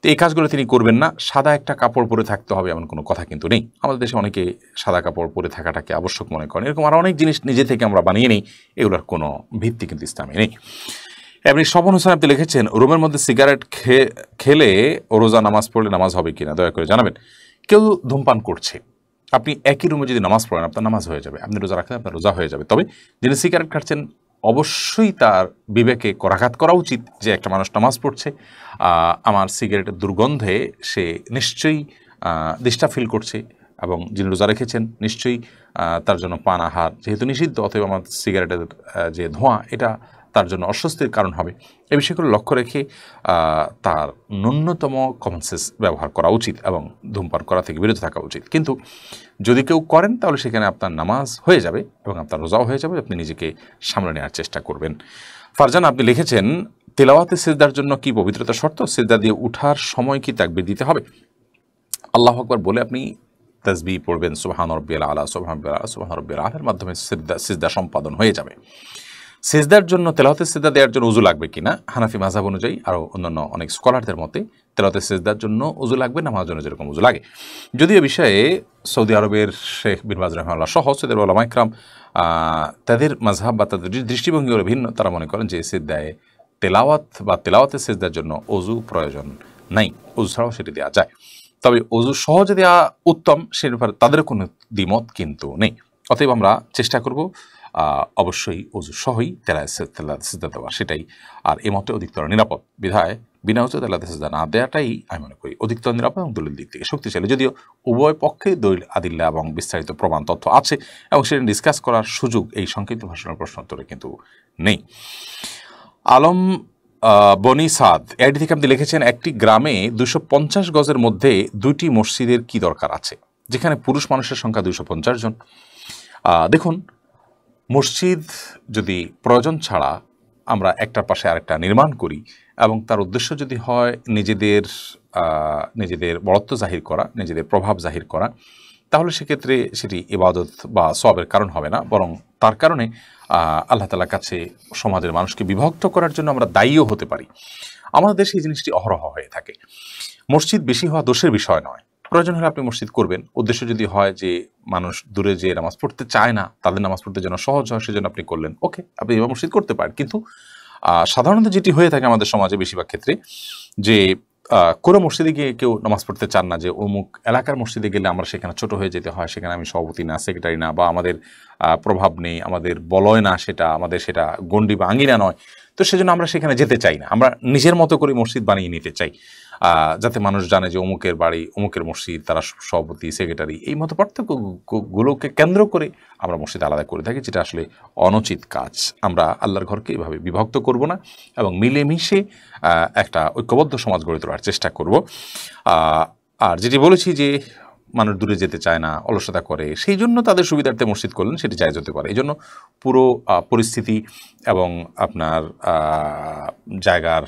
তো এই কাজগুলো তিনি করবেন না। সাদা একটা কাপড় পরে থাকতে হবে এমন কোনো কথা কিন্তু নেই। আমাদের দেশে অনেকে সাদা কাপড় পরে থাকাটাকে আবশ্যক মনে করেন, এরকম আরও অনেক জিনিস নিজে থেকে আমরা বানিয়ে নিই, এগুলোর কোনো ভিত্তি কিন্তু ইসলামে নেই। আপনি স্বপন হোসেন আপনি লিখেছেন, রুমের মধ্যে সিগারেট খেলে রোজা নামাজ পড়লে নামাজ হবে কিনা দয়া করে জানাবেন। কেউ ধূমপান করছে, আপনি একই রুমে যদি নামাজ পড়েন আপনার নামাজ হয়ে যাবে, আপনি রোজা রাখলে আপনার রোজা হয়ে যাবে। তবে যিনি সিগারেট খাচ্ছেন অবশ্যই তার বিবেকে করাঘাত করা উচিত যে একটা মানুষ নামাজ পড়ছে, আমার সিগারেটের দুর্গন্ধে সে নিশ্চয়ই ডিস্টার্ব ফিল করছে, এবং যিনি রোজা রেখেছেন নিশ্চয়ই তার জন্য পান আহার যেহেতু নিষিদ্ধ, অথবা আমার সিগারেটের যে ধোঁয়া এটা তার জন্য অস্বস্তির কারণ হবে। এ বিষয়গুলো লক্ষ্য রেখে তার ন্যূনতম কমন সেন্স ব্যবহার করা উচিত এবং ধূমপান করা থেকে বিরত থাকা উচিত। কিন্তু যদি কেউ করেন তাহলে সেখানে আপনার নামাজ হয়ে যাবে এবং আপনার রোজাও হয়ে যাবে, আপনি নিজেকে সামলে নেওয়ার চেষ্টা করবেন। ফারজান আপনি লিখেছেন, তেলাওয়াতে সিজদার জন্য কি পবিত্রতা শর্ত? সিজদা দিয়ে উঠার সময় কি তাকবীর দিতে হবে? আল্লাহু আকবার বলে আপনি তাসবিহ পড়বেন, সুবহান রাব্বিয়াল আলা, সুবহান রাব্বিয়াল আলা, সুবহান রাব্বিয়াল আলার মাধ্যমে সিজদা সম্পাদন হয়ে যাবে। সিজদার জন্য তেলাওয়াতের সিজদা দেওয়ার জন্য উযু লাগবে কিনা? হানাফি মাযহাব অনুযায়ী আরও অন্যান্য অনেক স্কলারদের মতে তেলাওয়াতের সিজদার জন্য উযু লাগবে, নামাজের জন্য যেরকম উযু লাগে। যদিও বিষয়ে সৌদি আরবের শেখ বিন বাজ রাহিমাহুল্লাহ সহ সৌদির উলামা ইকরাম তাদের মাযহাব বা তাদের দৃষ্টিভঙ্গিগুলো ভিন্ন। তারা মনে করেন যে সিজদায়ে তেলাওয়াত বা তেলাওয়াতের সিজদার জন্য উযু প্রয়োজন নাই, উযু ছাড়াও সেটি দেওয়া যায়। তবে উযু সহজে দেওয়া উত্তম, সে ব্যাপারে তাদের কোনো দ্বিমত কিন্তু নেই। অতএব আমরা চেষ্টা করব অবশ্যই উযু সহই তেলাওয়াতে সিজদা দেওয়া, সেটাই আর এ মতে অধিকতর নিরাপদ। বিধায় বিনা উযুতে তেলাওয়াতে সিজদা না দেওয়াটাই আমি মনে করি অধিকতর নিরাপদ এবং দলিল দিক থেকে শক্তিশালী। যদিও উভয় পক্ষে দলিল আদিল্লা এবং বিস্তারিত প্রমাণ তথ্য আছে এবং সেটা ডিসকাস করার সুযোগ এই সংক্ষিপ্ত ভাষণের প্রশ্নোত্তরে কিন্তু নেই। আলম বনি সাদ এডি থেকে আপনি লিখেছেন, একটি গ্রামে 250 গজের মধ্যে 2টি মসজিদের কি দরকার আছে যেখানে পুরুষ মানুষের সংখ্যা 250 জন? দেখুন, মসজিদ যদি প্রয়োজন ছাড়া আমরা একটার পাশে আরেকটা নির্মাণ করি এবং তার উদ্দেশ্য যদি হয় নিজেদের বড়ত্ব জাহির করা, নিজেদের প্রভাব জাহির করা, তাহলে সেক্ষেত্রে সেটি ইবাদত বা সওয়াবের কারণ হবে না, বরং তার কারণে আল্লাহ তাআলার কাছে সমাজের মানুষকে বিভক্ত করার জন্য আমরা দায়ীও হতে পারি। আমাদের দেশে এই জিনিসটি অহরহ হয়ে থাকে। মসজিদ বেশি হওয়া দোষের বিষয় নয়, প্রয়োজন হলে আপনি মসজিদ করবেন। উদ্দেশ্য যদি হয় যে মানুষ দূরে যে নামাজ পড়তে চায় না, তাদের নামাজ পড়তে যেন সহজ হয় সেজন্য আপনি করলেন, ওকে, আপনি এবার মসজিদ করতে পারেন। কিন্তু সাধারণত যেটি হয়ে থাকে আমাদের সমাজে বেশিরভাগ ক্ষেত্রে, যে কোনো মসজিদে গিয়ে কেউ নামাজ পড়তে চান না, যে অমুক এলাকার মসজিদে গেলে আমরা সেখানে ছোট হয়ে যেতে হয়, সেখানে আমি সভাপতি না, সেক্রেটারি না, বা আমাদের প্রভাব নেই, আমাদের বলয় না, আমাদের সেটা গণ্ডি বা আঙ্গিনা নয়, তো সেজন্য আমরা সেখানে যেতে চাই না। আমরা নিজের মতো করে মসজিদ বানিয়ে নিতে চাই, যাতে মানুষ জানে যে অমুকের বাড়ি, অমুকের মসজিদ, তারা সভাপতি, সেক্রেটারি, এই মতো পার্থক্যগুলোকে কেন্দ্র করে আমরা মসজিদ আলাদা করে থাকি, যেটা আসলে অনুচিত কাজ। আমরা আল্লাহর ঘরকে এভাবে বিভক্ত করব না এবং মিলেমিশে একটা ঐক্যবদ্ধ সমাজ গড়ে তোলার চেষ্টা করব। আর যেটি বলেছি যে মানুষ দূরে যেতে চায় না, অলসতা করে, সেই জন্য তাদের সুবিধার্থে মসজিদ করলেন, সেটি জায়েজ হতে পারে। এই জন্য পুরো পরিস্থিতি এবং আপনার জায়গার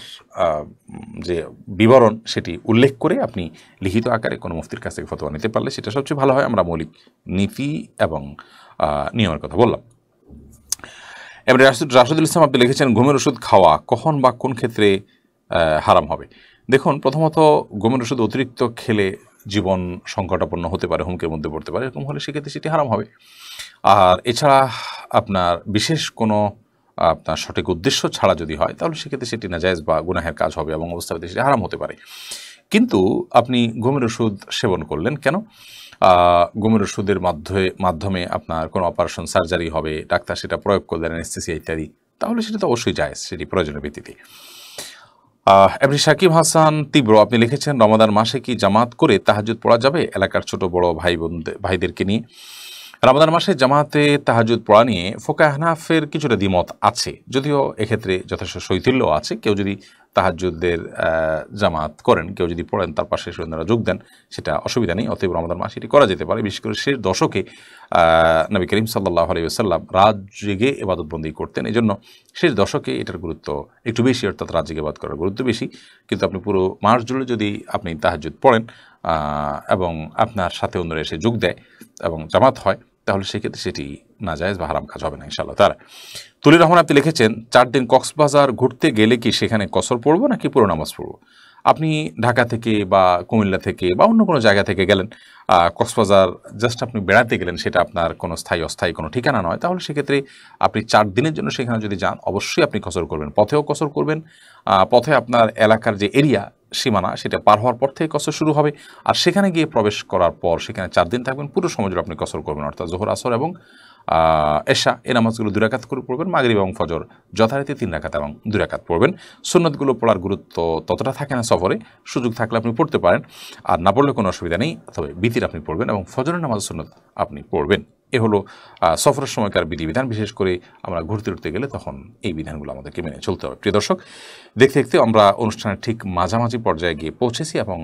যে বিবরণ সেটি উল্লেখ করে আপনি লিখিত আকারে কোনো মুফতির কাছ থেকে ফতোয়া নিতে পারলে সেটা সবচেয়ে ভালো হয়। আমরা মৌলিক নীতি এবং নিয়মের কথা বললাম। এবারে রাশিদুল ইসলাম আপনি লিখেছেন, ঘুমের ওষুধ খাওয়া কখন বা কোন ক্ষেত্রে হারাম হবে? দেখুন, প্রথমত ঘুমের ওষুধ অতিরিক্ত খেলে জীবন সংকটাপন্ন হতে পারে, হুমকির মধ্যে পড়তে পারে, এরকম হলে সেক্ষেত্রে সেটি হারাম হবে। আর এছাড়া আপনার বিশেষ কোনো আপনার সঠিক উদ্দেশ্য ছাড়া যদি হয় তাহলে সেক্ষেত্রে সেটি নাজায়েজ বা গুনাহের কাজ হবে এবং অবস্থাতে সেটি হারাম হতে পারে। কিন্তু আপনি ঘুমের ওষুধ সেবন করলেন কেন? ঘুমের ওষুধের মাধ্যমে আপনার কোনো অপারেশন, সার্জারি হবে, ডাক্তার সেটা প্রয়োগ করলেন, অ্যানেস্থেসিয়া ইত্যাদি, তাহলে সেটা তো অবশ্যই জায়েজ, সেটি প্রয়োজনের ভিত্তিতে। আপনি সাকিব হাসান তীব্র আপনি লিখেছেন, রমাদান মাসে কি জামাত করে তাহাজ্জুদ পড়া যাবে এলাকার ছোট বড় ভাইদেরকে নিয়ে? রমাদান মাসে জামাতে তাহাজ্জুদ পড়া নিয়ে ফোকায়ে হানাফের কিছুটা দ্বিমত আছে, যদিও এক্ষেত্রে যথেষ্ট শৈথিল্য আছে। কেউ যদি তাহাজ্জুদের জামাত করেন, কেউ যদি পড়েন তার পাশে সৈন্যরা যোগ দেন, সেটা অসুবিধা নেই। অতএব রমাদান মাসে এটি করা যেতে পারে। বিশেষ করে শেষ দশকে নবী করিম সাল্লাল্লাহু আলাইহি ওয়াসাল্লাম রাত জেগে ইবাদতবন্দি করতেন, এই জন্য শেষ দশকে এটার গুরুত্ব একটু বেশি, অর্থাৎ রাত জেগে ইবাদত করার গুরুত্ব বেশি। কিন্তু আপনি পুরো মাস জুড়ে যদি আপনি তাহাজ্জুদ পড়েন এবং আপনার সাথে অন্যরা এসে যোগ দেয় এবং জামাত হয়, তাহলে সেক্ষেত্রে সেটি নাজায়েজ বা হারাম কাজ হবে না ইনশাআল্লাহ তাআলা। তুলির রহমান আপনি লিখেছেন, 4 দিন কক্সবাজার ঘুরতে গেলে কি সেখানে কসর পড়বো নাকি পুরো নামাজ পড়বো? আপনি ঢাকা থেকে বা কুমিল্লা থেকে বা অন্য কোনো জায়গা থেকে গেলেন, কক্সবাজার জাস্ট আপনি বেড়াতে গেলেন, সেটা আপনার কোনো স্থায়ী অস্থায়ী কোনো ঠিকানা নয়, তাহলে সেক্ষেত্রে আপনি 4 দিনের জন্য সেখানে যদি যান, অবশ্যই আপনি কসর করবেন। পথেও কসর করবেন, পথে আপনার এলাকার যে এরিয়া সীমানা সেটা পার হওয়ার পর থেকে কসর শুরু হবে, আর সেখানে গিয়ে প্রবেশ করার পর সেখানে 4 দিন থাকবেন, পুরো সময় জুড়ে আপনি কসর করবেন। অর্থাৎ জোহর, আসর এবং এশা এই নামাজগুলো 2 রাকাত করে পড়বেন, মাগরিব এবং ফজর যথারীতি 3 রাকাত এবং 2 রাকাত পড়বেন। সুন্নতগুলো পড়ার গুরুত্ব ততটা থাকে না সফরে, সুযোগ থাকলে আপনি পড়তে পারেন, আর না পড়লে কোনো অসুবিধা নেই। তবে বিতির আপনি পড়বেন এবং ফজরের নামাজ সুন্নত আপনি পড়বেন। এ হলো সফরের সময়কার বিধিবিধান। বিশেষ করে আমরা ঘুরতে উঠতে গেলে তখন এই বিধানগুলো আমাদেরকে মেনে চলতে হবে। প্রিয় দর্শক, দেখতে দেখতে আমরা অনুষ্ঠানের ঠিক মাঝামাঝি পর্যায়ে গিয়ে পৌঁছেছি এবং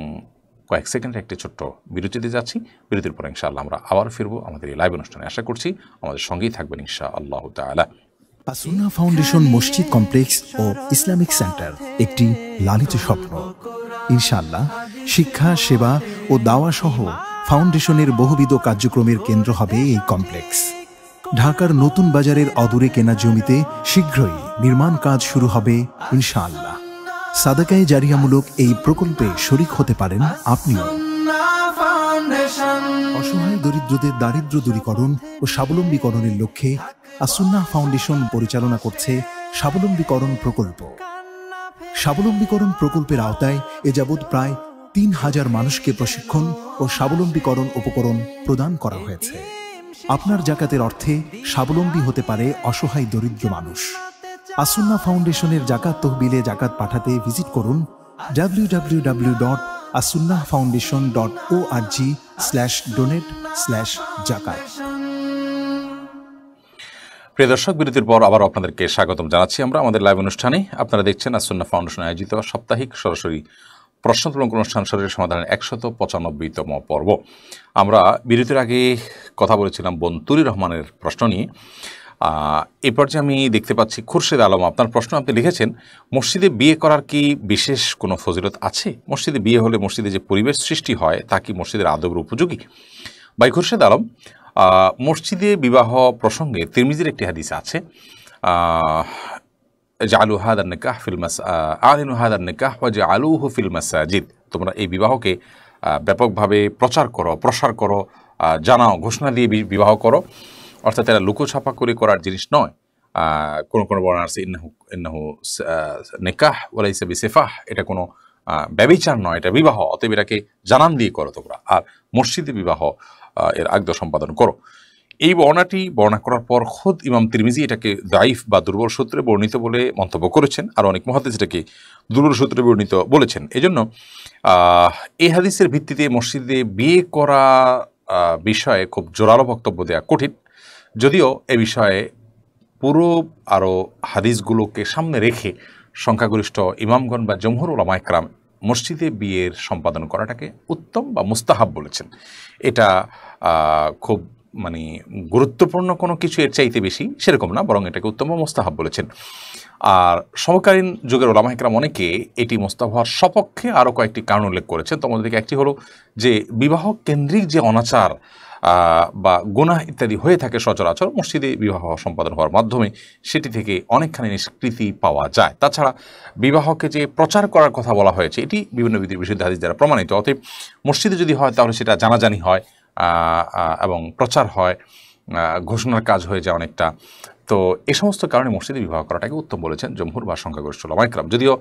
কয়েক সেকেন্ডের একটি ছোট্ট বিরতিতে যাচ্ছি। বিরতির পর ইনশাআল্লাহ আমরা আবার ফিরবো আমাদের এই লাইভ অনুষ্ঠানে। আশা করছি আমাদের সঙ্গেই থাকবেন ইনশাআল্লাহ তাআলা। আসুন্নাহ ফাউন্ডেশন মসজিদ কমপ্লেক্স ও ইসলামিক সেন্টার একটি লালিত স্বপ্ন। ইনশাআল্লাহ শিক্ষা, সেবা ও দাওয়া সহ ফাউন্ডেশনের বহুবিধ কার্যক্রমের কেন্দ্র হবে এই কমপ্লেক্স। ঢাকার নতুন বাজারের অদূরে কেনা জমিতে শীঘ্রই নির্মাণ কাজ শুরু হবে ইনশাআল্লাহ। সাদাকায়ে জারিয়ামূলক এই প্রকল্পে শরিক হতে পারেন আপনিও। অসহায় দরিদ্রদের দারিদ্র্য দূরীকরণ ও স্বাবলম্বীকরণের লক্ষ্যে আসুন্নাহ ফাউন্ডেশন পরিচালনা করছে স্বাবলম্বীকরণ প্রকল্প। স্বাবলম্বীকরণ প্রকল্পের আওতায় এ যাবৎ প্রায় 3000 মানুষকে প্রশিক্ষণ ও স্বাবলম্বীকরণ উপকরণ প্রদান করা হয়েছে। আপনার জাকাতের অর্থে স্বাবলম্বী হতে পারে অসহায় দরিদ্র মানুষ। আসুন্নাহ ফাউন্ডেশনের জাকাত তহবিলে জাকাত পাঠাতে ভিজিট করুন www.asunnahfoundation.org/donate/zakat। প্রিয় দর্শক, বিরতির পর আবার আপনাদেরকে স্বাগতম জানাচ্ছি আমরা আমাদের লাইভ অনুষ্ঠানে। আপনারা দেখছেন আসুন্নাহ ফাউন্ডেশন আয়োজিত সাপ্তাহিক সরাসরি প্রশ্নোত্তর অনুষ্ঠান শরীরের সমাধানের 195তম পর্ব। আমরা বিরতির আগে কথা বলেছিলাম বোন তুলির রহমানের প্রশ্ন নিয়ে। এই পর্যায়ে আমি দেখতে পাচ্ছি খুরশেদ আলম, আপনার প্রশ্ন আপনি লিখেছেন, মসজিদে বিয়ে করার কি বিশেষ কোনো ফজিলত আছে? মসজিদে বিয়ে হলে মসজিদে যে পরিবেশ সৃষ্টি হয় তা কি মসজিদের আদবের উপযোগী? ভাই খুরশেদ আলম, মসজিদে বিবাহ প্রসঙ্গে তিরমিজির একটি হাদিস আছে, জালু হাদান নিকাহ ফিল আলিনু হাদান নিকাহ ওয়া জালুহু ফিল মাসাজিদ। তোমরা এই বিবাহকে ব্যাপকভাবে প্রচার করো, প্রসার করো, জানাও, ঘোষণা দিয়ে বিবাহ করো। অর্থাৎ এটা লুকোছাপা করে করার জিনিস নয়। কোনো কোনো বর্ণনা আছে ইন্নাহু নিকাহ ওয়া লাইসা বিসিফাহ, এটা কোনো ব্যভিচার নয়, এটা বিবাহ, অতএব এটাকে জানান দিয়ে করো তোমরা। আর মসজিদে বিবাহ এর আগদ সম্পাদন করো। এই বর্ণনাটি বর্ণনা করার পর খুদ ইমাম তিরমিজি এটাকে দাইফ বা দুর্বল সূত্রে বর্ণিত বলে মন্তব্য করেছেন, আর অনেক মুহাদ্দিস এটাকে দুর্বল সূত্রে বর্ণিত বলেছেন। এজন্য এই হাদিসের ভিত্তিতে মসজিদে বিয়ে করা বিষয়ে খুব জোরালো বক্তব্য দেওয়া কঠিন, যদিও এ বিষয়ে পুরো আরও হাদিসগুলোকে সামনে রেখে সংখ্যাগরিষ্ঠ ইমামগণ বা জমহুর উলামা ইকরাম মসজিদে বিয়ের সম্পাদন করাটাকে উত্তম বা মুস্তাহাব বলেছেন। এটা খুব গুরুত্বপূর্ণ কোনো কিছু এর চাইতে বেশি সেরকম না, বরং এটাকে উত্তম বা মুস্তাহাব বলেছেন। আর সমকালীন যুগের উলামা ইকরাম অনেকে এটি মুস্তাহাব হওয়ার সপক্ষে আরও কয়েকটি কারণ উল্লেখ করেছেন। তোমাদের থেকে একটি হলো যে বিবাহ কেন্দ্রিক যে অনাচার বা গুনাহ ইত্যাদি হয়ে থাকে সচরাচর, মসজিদে বিবাহ সম্পাদন হওয়ার মাধ্যমে সেটি থেকে অনেকখানি নিষ্কৃতি পাওয়া যায়। তাছাড়া বিবাহকে যে প্রচার করার কথা বলা হয়েছে এটি বিভিন্ন বিশুদ্ধ হাদিস দ্বারা প্রমাণিত। অতএব মসজিদে যদি হয় তাহলে সেটা জানাজানি হয় এবং প্রচার হয়, ঘোষণার কাজ হয়ে যায় অনেকটা। তো এই সমস্ত কারণে মসজিদে বিবাহ করাটাকে উত্তম বলেছেন জমহুর বা সংখ্যাগরিষ্ঠ উলামা ইকরাম। যদিও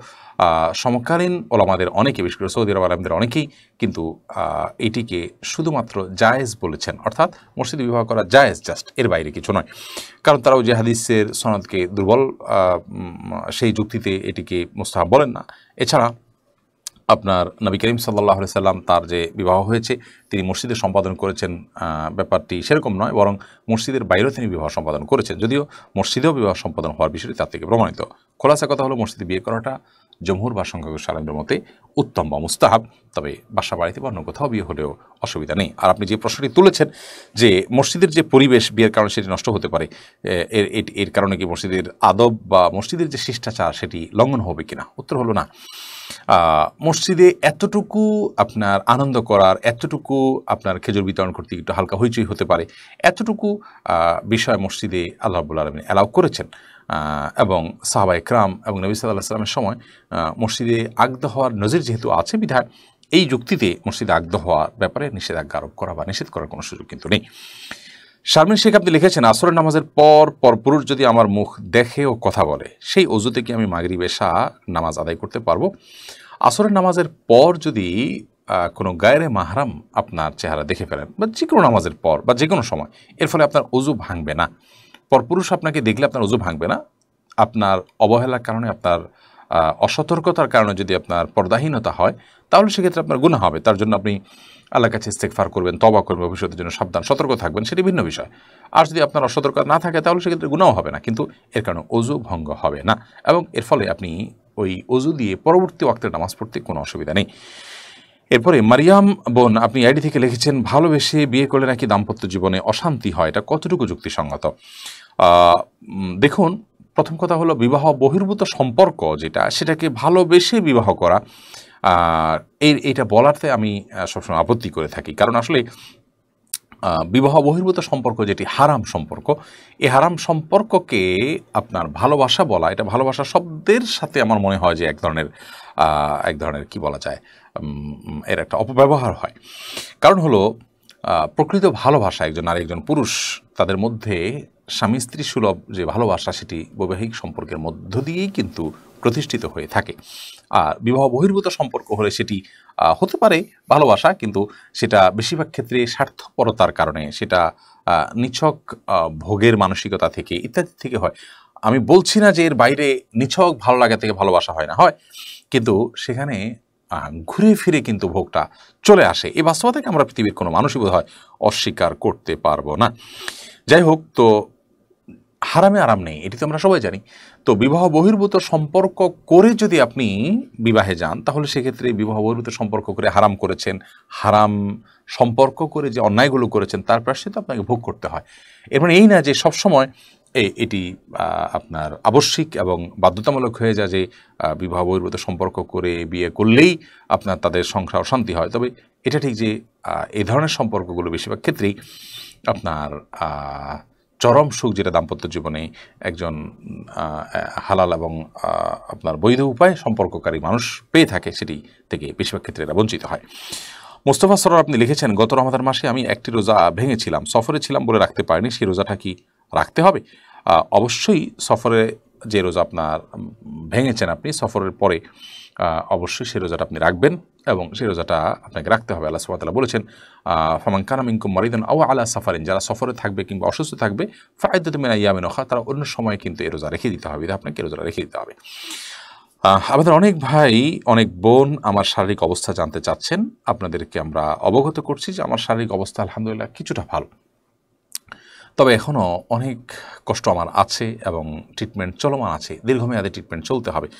সমকালীন ওলামাদের অনেকে, বিশেষ করে সৌদি আরব আলেমদের অনেকেই কিন্তু এটিকে শুধুমাত্র জায়েজ বলেছেন, অর্থাৎ মসজিদে বিবাহ করা জায়েজ, জাস্ট এর বাইরে কিছু নয়। কারণ তারাও যে হাদিসের সনদকে দুর্বল সেই যুক্তিতে এটিকে মুস্তাহাব বলেন না। এছাড়া আপনার নবী করিম সাল্লাল্লাহু আলাইহি সাল্লাম তার যে বিবাহ হয়েছে তিনি মসজিদে সম্পাদন করেছেন, ব্যাপারটি সেরকম নয়, বরং মসজিদের বাইরেও তিনি বিবাহ সম্পাদন করেছেন, যদিও মসজিদেও বিবাহ সম্পাদন হওয়ার বিষয়টি তার থেকে প্রমাণিত। খোলাসা কথা হলো মসজিদে বিয়ে করাটা জমহুর বা সংখ্যাগরিষ্ঠ আলেমদের মতে উত্তম বা মুস্তাহাব, তবে বাসা বাড়িতে বা অন্য কোথাও বিয়ে হলেও অসুবিধা নেই। আর আপনি যে প্রশ্নটি তুলেছেন যে মসজিদের যে পরিবেশ বিয়ের কারণে সেটি নষ্ট হতে পারে, এর কারণে কি মসজিদের আদব বা মসজিদের যে শিষ্টাচার সেটি লঙ্ঘন হবে কিনা, উত্তর হলো না। মসজিদে এতটুকু আপনার আনন্দ করার, এতটুকু আপনার খেজুর বিতরণ করতে একটু হালকা হইচই হতে পারে, এতটুকু বিষয় মসজিদে আল্লাহ রাব্বুল আলামিন অ্যালাউ করেছেন। এবং সাহাবা ইকরাম এবং নবী সাল্লাল্লাহু আলাইহি সাল্লামের সময় মসজিদে আগদ হওয়ার নজির যেহেতু আছে বিধায় এই যুক্তিতে মসজিদে আগদ হওয়ার ব্যাপারে নিষেধাজ্ঞা আরোপ করা বা নিষেধ করার কোনো সুযোগ কিন্তু নেই। শারমিন শেখ আপনি লিখেছেন, আসরের নামাজের পর পুরুষ যদি আমার মুখ দেখে ও কথা বলে সেই অজুতে কি আমি মাগরিব এশা নামাজ আদায় করতে পারবো? আসরের নামাজের পর যদি কোনো গায়রে মাহরাম আপনার চেহারা দেখে ফেলেন বা যে কোনো নামাজের পর বা যে কোনো সময়, এর ফলে আপনার অজু ভাঙবে না। পরপুরুষ আপনাকে দেখলে আপনার অজু ভাঙবে না। আপনার অবহেলার কারণে, আপনার অসতর্কতার কারণে যদি আপনার পর্দাহীনতা হয় তাহলে সেক্ষেত্রে আপনার গুনাহ হবে। তার জন্য আপনি আল্লাহর কাছে ইস্তেগফার করবেন, তওবা করবেন, ভবিষ্যতের জন্য সাবধান সতর্ক থাকবেন, সেটি ভিন্ন বিষয়। আর যদি আপনার অসতর্কতা না থাকে তাহলে সেক্ষেত্রে গুনাহ হবে না, কিন্তু এর কারণে অজু ভঙ্গ হবে না এবং এর ফলে আপনি ওই অজু দিয়ে পরবর্তী ওয়াক্তের নামাজ পড়তে কোনো অসুবিধা নেই। এরপরে মারিয়াম বোন আপনি আইডি থেকে লিখেছেন, ভালোবেসে বিয়ে করলে নাকি দাম্পত্য জীবনে অশান্তি হয়, এটা কতটুকু যুক্তিসঙ্গত? দেখুন, প্রথম কথা হলো বিবাহ বহির্ভূত সম্পর্ক যেটা, সেটাকে ভালোবেসে বিবাহ করা, এইটা বলাতে আমি সবসময় আপত্তি করে থাকি। কারণ আসলে বিবাহ বহির্ভূত সম্পর্ক যেটি হারাম সম্পর্ক, এই হারাম সম্পর্ককে আপনার ভালোবাসা বলা, এটা ভালোবাসা শব্দের সাথে আমার মনে হয় যে এক ধরনের কি বলা যায়, এর একটা অপব্যবহার হয়। কারণ হলো প্রকৃত ভালোবাসা একজন নারী একজন পুরুষ তাদের মধ্যে স্বামী স্ত্রী সুলভ যে ভালোবাসা সেটি বৈবাহিক সম্পর্কের মধ্য দিয়েই কিন্তু প্রতিষ্ঠিত হয়ে থাকে। আর বিবাহ বহির্ভূত সম্পর্ক হলে সেটি হতে পারে ভালোবাসা, কিন্তু সেটা বেশিরভাগ ক্ষেত্রে স্বার্থপরতার কারণে, সেটা নিছক ভোগের মানসিকতা থেকে ইত্যাদি থেকে হয়। আমি বলছি না যে এর বাইরে নিছক ভালো লাগা থেকে ভালোবাসা হয় না, হয়, কিন্তু সেখানে ঘুরে ফিরে কিন্তু ভোগটা চলে আসে। এই বাস্তবতাকে আমরা পৃথিবীর কোনো মানুষই বোধ হয় অস্বীকার করতে পারবো না। যাই হোক, তো হারামে আরাম নেই, এটি তো আমরা সবাই জানি। তো বিবাহ বহির্ভূত সম্পর্ক করে যদি আপনি বিবাহে যান তাহলে সেক্ষেত্রে বিবাহ বহির্ভূত সম্পর্ক করে হারাম করেছেন, হারাম সম্পর্ক করে যে অন্যায়গুলো করেছেন তার প্রায়শ্চিত্ত আপনাকে ভোগ করতে হয়। এর মানে এই না যে সবসময় এটি আপনার আবশ্যিক এবং বাধ্যতামূলক হয়ে যায় যে বিবাহ বহির্ভূত সম্পর্ক করে বিয়ে করলেই আপনার তাদের সংসার অশান্তি হয়। তবে এটা ঠিক যে এই ধরনের সম্পর্কগুলো বেশিরভাগ ক্ষেত্রেই আপনার চরম সুখ যেটা দাম্পত্য জীবনে একজন হালাল এবং আপনার বৈধ উপায়ে সম্পর্ককারী মানুষ পেয়ে থাকে, সেটি থেকে বেশিরভাগ ক্ষেত্রে এরা বঞ্চিত হয়। মোস্তফা সরোয়ার আপনি লিখেছেন, গত রমাদান মাসে আমি একটি রোজা ভেঙেছিলাম, সফরে ছিলাম বলে রাখতে পারিনি, সেই রোজাটা কি রাখতে হবে? অবশ্যই সফরে যে রোজা আপনার ভেঙেছেন আপনি সফরের পরে অবশ্যই সেই রোজাটা আপনি রাখবেন এবং সেই রোজাটা আপনাকে রাখতে হবে। আল্লাহ সুবহানাহু ওয়া তাআলা বলেছেন, ফামান কানা মিনকুম মারিদান আও আলা সাফারিন, যারা সফরে থাকবে কিংবা অসুস্থ থাকবে, ফাইদাতুম মিন আইয়ামিন উখরা, তারা অন্য সময় কিন্তু এই রোজা রেখে দিতে হবে, আপনাকে রোজাটা রেখে দিতে হবে। আমাদের অনেক ভাই অনেক বোন আমার শারীরিক অবস্থা জানতে চাচ্ছেন, আপনাদেরকে আমরা অবগত করছি যে আমার শারীরিক অবস্থা আলহামদুলিল্লাহ কিছুটা ভালো, তবে এখনও অনেক কষ্ট আমার আছে এবং ট্রিটমেন্ট চলমান আছে, দীর্ঘমেয়াদী ট্রিটমেন্ট চলতে হবে।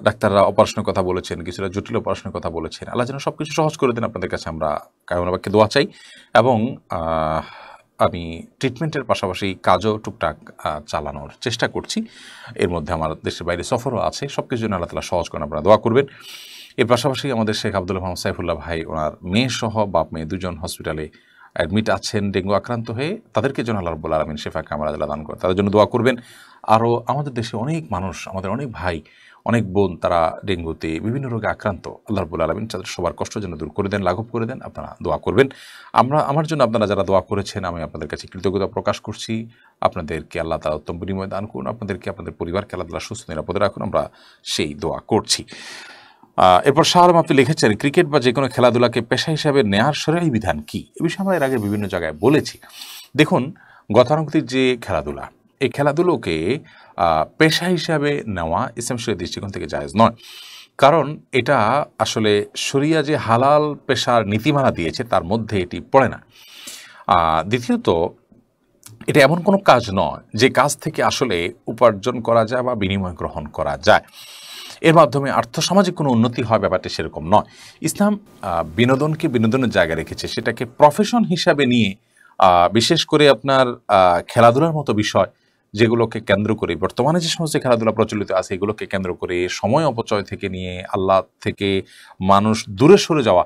ডাক্তাররা অপারেশনের কথা বলেছেন, কিছুটা জটিল অপারেশনের কথা বলেছেন। আল্লাহ যেন সব কিছু সহজ করে দেন, আপনাদের কাছে আমরা কায়মনা বাক্যে দোয়া চাই। এবং আমি ট্রিটমেন্টের পাশাপাশি কাজও টুকটাক চালানোর চেষ্টা করছি। এর মধ্যে আমার দেশের বাইরে সফরও আছে, সব কিছুর জন্য আল্লাহ তাআলা সহজ করেন, আপনারা দোয়া করবেন। এর পাশাপাশি আমাদের শেখ আব্দুল মোহাম্মদ সাইফুল্লাহ ভাই, ওনার মেয়ে সহ বাপ মেয়ে দুজন হসপিটালে অ্যাডমিট আছেন ডেঙ্গু আক্রান্ত হয়ে, তাদেরকে যেন আল্লাহ রাব্বুল আলামিন শিফা কামিলা দান করেন, তাদের জন্য দোয়া করবেন। আরও আমাদের দেশে অনেক মানুষ, আমাদের অনেক ভাই অনেক বোন, তারা ডেঙ্গুতে বিভিন্ন রোগে আক্রান্ত, আল্লাহ রাব্বুল আলামিন তাদের সবার কষ্ট যেন দূর করে দেন, লাঘব করে দেন, আপনারা দোয়া করবেন। আমার জন্য আপনারা যারা দোয়া করেছেন আমি আপনাদের কাছে কৃতজ্ঞতা প্রকাশ করছি। আপনাদেরকে আল্লাহ তাআলা উত্তম বিনিময় দান করুন, আপনাদেরকে আপনাদের পরিবারকে আল্লাহ তাআলা সুস্থ নিরাপদে রাখুন, আমরা সেই দোয়া করছি। এরপর শাহ আলম আপনি লিখেছেন, ক্রিকেট বা যে কোনো খেলাধুলাকে পেশা হিসাবে নেওয়ার শরঈ বিধান কি? এ বিষয়ে আমরা এর আগে বিভিন্ন জায়গায় বলেছি। দেখুন, গতানুগতিক যে খেলাধুলা, এই খেলাধুলোকে পেশা হিসাবে নেওয়া ইসলাম শরীয়তের দৃষ্টিকোণ থেকে জায়েজ নয়। কারণ এটা আসলে শরিয়া যে হালাল পেশার নীতিমালা দিয়েছে তার মধ্যে এটি পড়ে না। দ্বিতীয়ত এটা এমন কোনো কাজ নয় যে কাজ থেকে আসলে উপার্জন করা যায় বা বিনিময় গ্রহণ করা যায়, এর মাধ্যমে আর্থসামাজিক কোনো উন্নতি হয়, ব্যাপারটা সেরকম নয়। ইসলাম বিনোদনকে বিনোদনের জায়গায় রেখেছে, সেটাকে প্রফেশন হিসাবে নিয়ে বিশেষ করে আপনার খেলাধুলার মতো বিষয় যেগুলোকে কেন্দ্র করে বর্তমানে যে সমস্ত খেলাধুলা প্রচলিত আছে এগুলোকে কেন্দ্র করে সময় অপচয় থেকে নিয়ে আল্লাহ থেকে মানুষ দূরে সরে যাওয়া,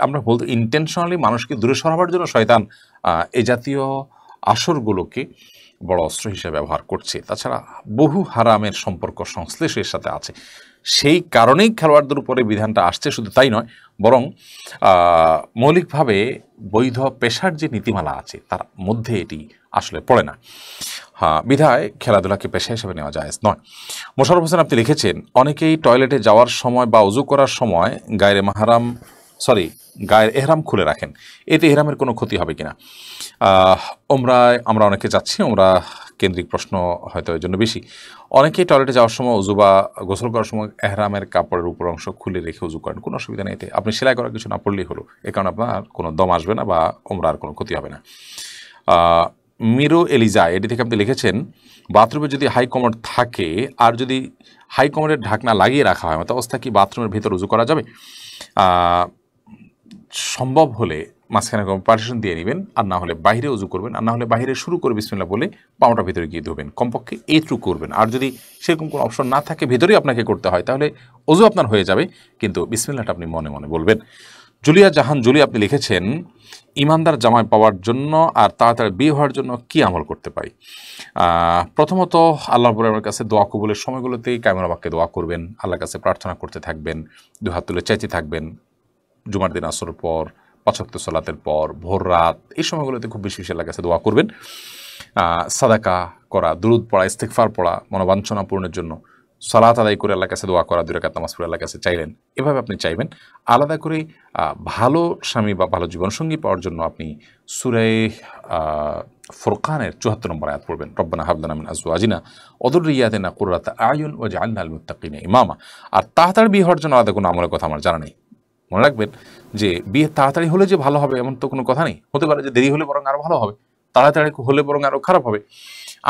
আমরা বলতে ইন্টেনশনালি মানুষকে দূরে সরাবার জন্য শয়তান এই জাতীয় আসরগুলোকে বড় অস্ত্র হিসেবে ব্যবহার করছে। তাছাড়া বহু হারামের সম্পর্ক সংশ্লেষ এর সাথে আছে, সেই কারণেই খেলোয়াড়দের উপরে বিধানটা আসছে। শুধু তাই নয়, বরং মৌলিকভাবে বৈধ পেশার যে নীতিমালা আছে তার মধ্যে এটি আসলে পড়ে না। বিধায় খেলাধুলাকে পেশা হিসেবে নেওয়া জায়েজ নয়। মোশাররফ হোসেন আপনি লিখেছেন, অনেকেই টয়লেটে যাওয়ার সময় বা উজু করার সময় গায়ের এহরাম খুলে রাখেন, এতে এহরামের কোনো ক্ষতি হবে কিনা? আমরা অনেকে যাচ্ছি, আমরা কেন্দ্রিক প্রশ্ন হয়তো এই জন্য বেশি। অনেকেই টয়লেটে যাওয়ার সময় উজু বা গোসল করার সময় এহরামের কাপড়ের উপর অংশ খুলে রেখে উজু করেন, কোনো অসুবিধা নেই, এতে আপনি সেলাই করার কিছু না পড়লেই হলো, এ কারণে আপনার কোনো দম আসবে না বা ওমরার কোনো ক্ষতি হবে না। মিরো এলিজা এটি থেকে আপনি লিখেছেন, বাথরুমে যদি হাই কমোড থাকে আর যদি হাই কমোডের ঢাকনা লাগিয়ে রাখা হয়, মতো অবস্থা কি বাথরুমের ভেতর উজু করা যাবে? সম্ভব হলে মাঝখানে পার্টিশন দিয়ে নেবেন, আর না হলে বাইরে উজু করবেন, আর না হলে বাইরে শুরু করে বিসমিল্লাহ বলে পাউটা ভিতরে গিয়ে ধোবেন, কমপক্ষে এইটুকু করবেন। আর যদি সেরকম কোনো অপশন না থাকে, ভেতরেই আপনাকে করতে হয়, তাহলে উজু আপনার হয়ে যাবে, কিন্তু বিসমিল্লাহটা আপনি মনে মনে বলবেন। জুলিয়া জাহান জুলি আপনি লিখেছেন, ইমানদার জামাই পাওয়ার জন্য আর তাড়াতাড়ি বিয়ে হওয়ার জন্য কি আমল করতে পারি? প্রথমত আল্লাহ রাব্বুল কাছে দোয়া কবুলের সময়গুলোতেই কায়মুল বাক্যে দোয়া করবেন, আল্লাহর কাছে প্রার্থনা করতে থাকবেন, দুই হাত তুলে চাইতে থাকবেন, জুমার দিন আসরের পর, 5 ওয়াক্ত সালাতের পর, ভোর রাত, এই সময়গুলোতে খুব বেশি বেশি আল্লাহর কাছে দোয়া করবেন। সাদাকা করা, দুরুদ পড়া, ইস্তিগফার পড়া, মনোবাঞ্ছনা পূরণের জন্য, সালাত আদায় করে আল্লাহর কাছে দোয়া করা, 2 রাকাত নামাজ পড়ে আল্লাহর কাছে চাইলেন, এভাবে আপনি চাইবেন। আলাদা করে ভালো স্বামী বা ভালো জীবনসঙ্গী পাওয়ার জন্য আপনি সূরা ফুরকানের 74 নম্বর আয়াত পড়বেন, রব্বানা হাব লানা মিন আজওয়াজিনা ওয়া যুররিয়াতিনা কুররাতা আয়ুন ওয়াজআলনা লিল মুত্তাকিনা ইমামা। আর তাড়াতাড়ি বিয়ে হওয়ার জন্য আলাদা কোনো আমলের কথা আমার জানা নেই। মনে রাখবেন যে বিয়ে তাড়াতাড়ি হলে যে ভালো হবে এমন তো কোনো কথা নেই, হতে পারে যে দেরি হলে বরং আরও ভালো হবে, তাড়াতাড়ি হলে বরং আরও খারাপ হবে।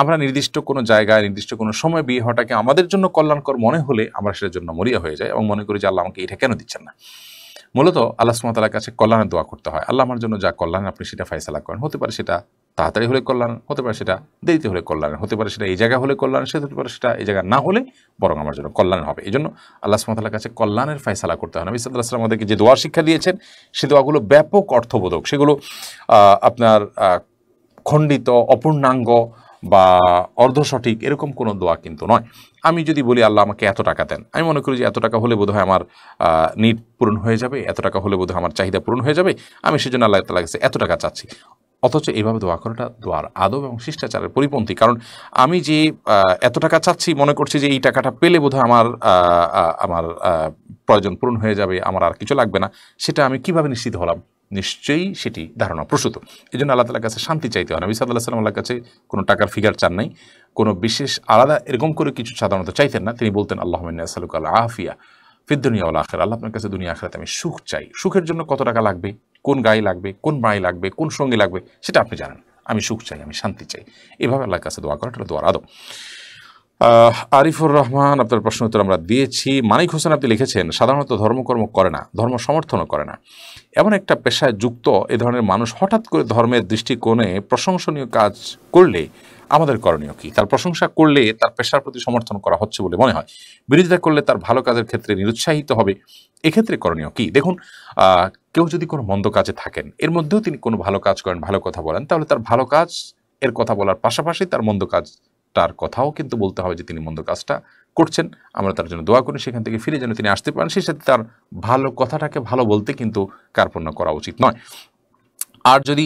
আমরা নির্দিষ্ট কোনো জায়গায় নির্দিষ্ট কোনো সময় বিয়ে হওয়াটাকে আমাদের জন্য কল্যাণকর মনে হলে আমরা সেটার জন্য মরিয়া হয়ে যাই এবং মনে করি যে আল্লাহ আমাকে এটা কেন দিচ্ছেন না। মূলত আল্লাহ সুবহানাহু ওয়া তাআলার কাছে কল্যাণের দোয়া করতে হয়, আল্লাহ আমার জন্য যা কল্যাণ আপনি সেটা ফয়সালা করেন। হতে পারে সেটা তাড়াতাড়ি হলে কল্যাণ, হতে পারে সেটা দেরিতে হলে কল্যাণ, হতে পারে সেটা এই জায়গা হলে কল্যাণ, সে হতে পারে সেটা এই জায়গা না হলে বরং আমার জন্য কল্যাণ হবে। এই জন্য আল্লাহ সুবহানাহু ওয়া তাআলার কাছে কল্যাণের ফয়সালা করতে হয়। নবী সাল্লাল্লাহু আলাইহি ওয়াসাল্লাম আমাদেরকে যে দোয়া শিক্ষা দিয়েছেন সে দোয়াগুলো ব্যাপক অর্থবোধক, সেগুলো আপনার খণ্ডিত, অপূর্ণাঙ্গ বা অর্ধসঠিক এরকম কোনো দোয়া কিন্তু নয়। আমি যদি বলি আল্লাহ আমাকে এত টাকা দেন, আমি মনে করি যে এত টাকা হলে বোধহয় আমার নিড পূরণ হয়ে যাবে, এত টাকা হলে বোধহয় আমার চাহিদা পূরণ হয়ে যাবে, আমি সেজন্য আল্লাহ তাআলার কাছে এত টাকা চাচ্ছি। অথচ এইভাবে দোয়া করাটা দোয়ার আদব এবং শিষ্টাচারের পরিপন্থী। কারণ আমি যে এত টাকা চাচ্ছি মনে করছি যে এই টাকাটা পেলে বোধহয় আমার প্রয়োজন পূরণ হয়ে যাবে, আমার আর কিছু লাগবে না, সেটা আমি কিভাবে নিশ্চিত হলাম? নিশ্চয়ই সেটি ধারণা প্রসূত। এই জন্য আল্লাহ তাআলার কাছে শান্তি চাইতে হয়। নবী সাল্লাল্লাহু আলাইহি ওয়াসাল্লাম আল্লাহর কাছে কোনো টাকার ফিগার চান নাই, কোনো বিশেষ আলাদা এরকম করে কিছু সাধারণত চাইতেন না। তিনি বলতেন আল্লাহুম্মা ইন্নী আসআলুকা আল আফিয়া ফিদ দুনিয়া ওয়াল আখিরা, আল্লাহ আপনার কাছে দুনিয়া আখিরাতে আমি সুখ চাই। সুখের জন্য কত টাকা লাগবে, কোন গাড়ি লাগবে, কোন বাড়ি লাগবে, কোন সঙ্গী লাগবে সেটা আপনি জানেন, আমি সুখ চাই, আমি শান্তি চাই। এভাবে আল্লাহর কাছে দোয়া করাটা দোয়ার আদব। আরিফুর রহমান আপনার প্রশ্ন উত্তর আমরা দিয়েছি। মানিক হোসেন আপনি লিখেছেন, সাধারণত ধর্মকর্ম করে না, ধর্ম সমর্থনও করে না, এমন একটা পেশায় যুক্ত এ ধরনের মানুষ হঠাৎ করে ধর্মের দৃষ্টিকোণে প্রশংসনীয় কাজ করলে আমাদের করণীয় কি? তার প্রশংসা করলে তার পেশার প্রতি সমর্থন করা হচ্ছে বলে মনে হয়, বিরোধিতা করলে তার ভালো কাজের ক্ষেত্রে নিরুৎসাহিত হবে, এক্ষেত্রে করণীয় কি? দেখুন, কেউ যদি কোনো মন্দ কাজে থাকেন, এর মধ্যেও তিনি কোনো ভালো কাজ করেন, ভালো কথা বলেন, তাহলে তার ভালো কাজ এর কথা বলার পাশাপাশি তার মন্দ কাজটার কথাও কিন্তু বলতে হবে যে তিনি মন্দ কাজটা করছেন, আমরা তার জন্য দোয়া করি সেখান থেকে ফিরে যেন তিনি আসতে পারেন। সেই সাথে তার ভালো কথাটাকে ভালো বলতে কিন্তু কার্পণ্য করা উচিত নয়। আর যদি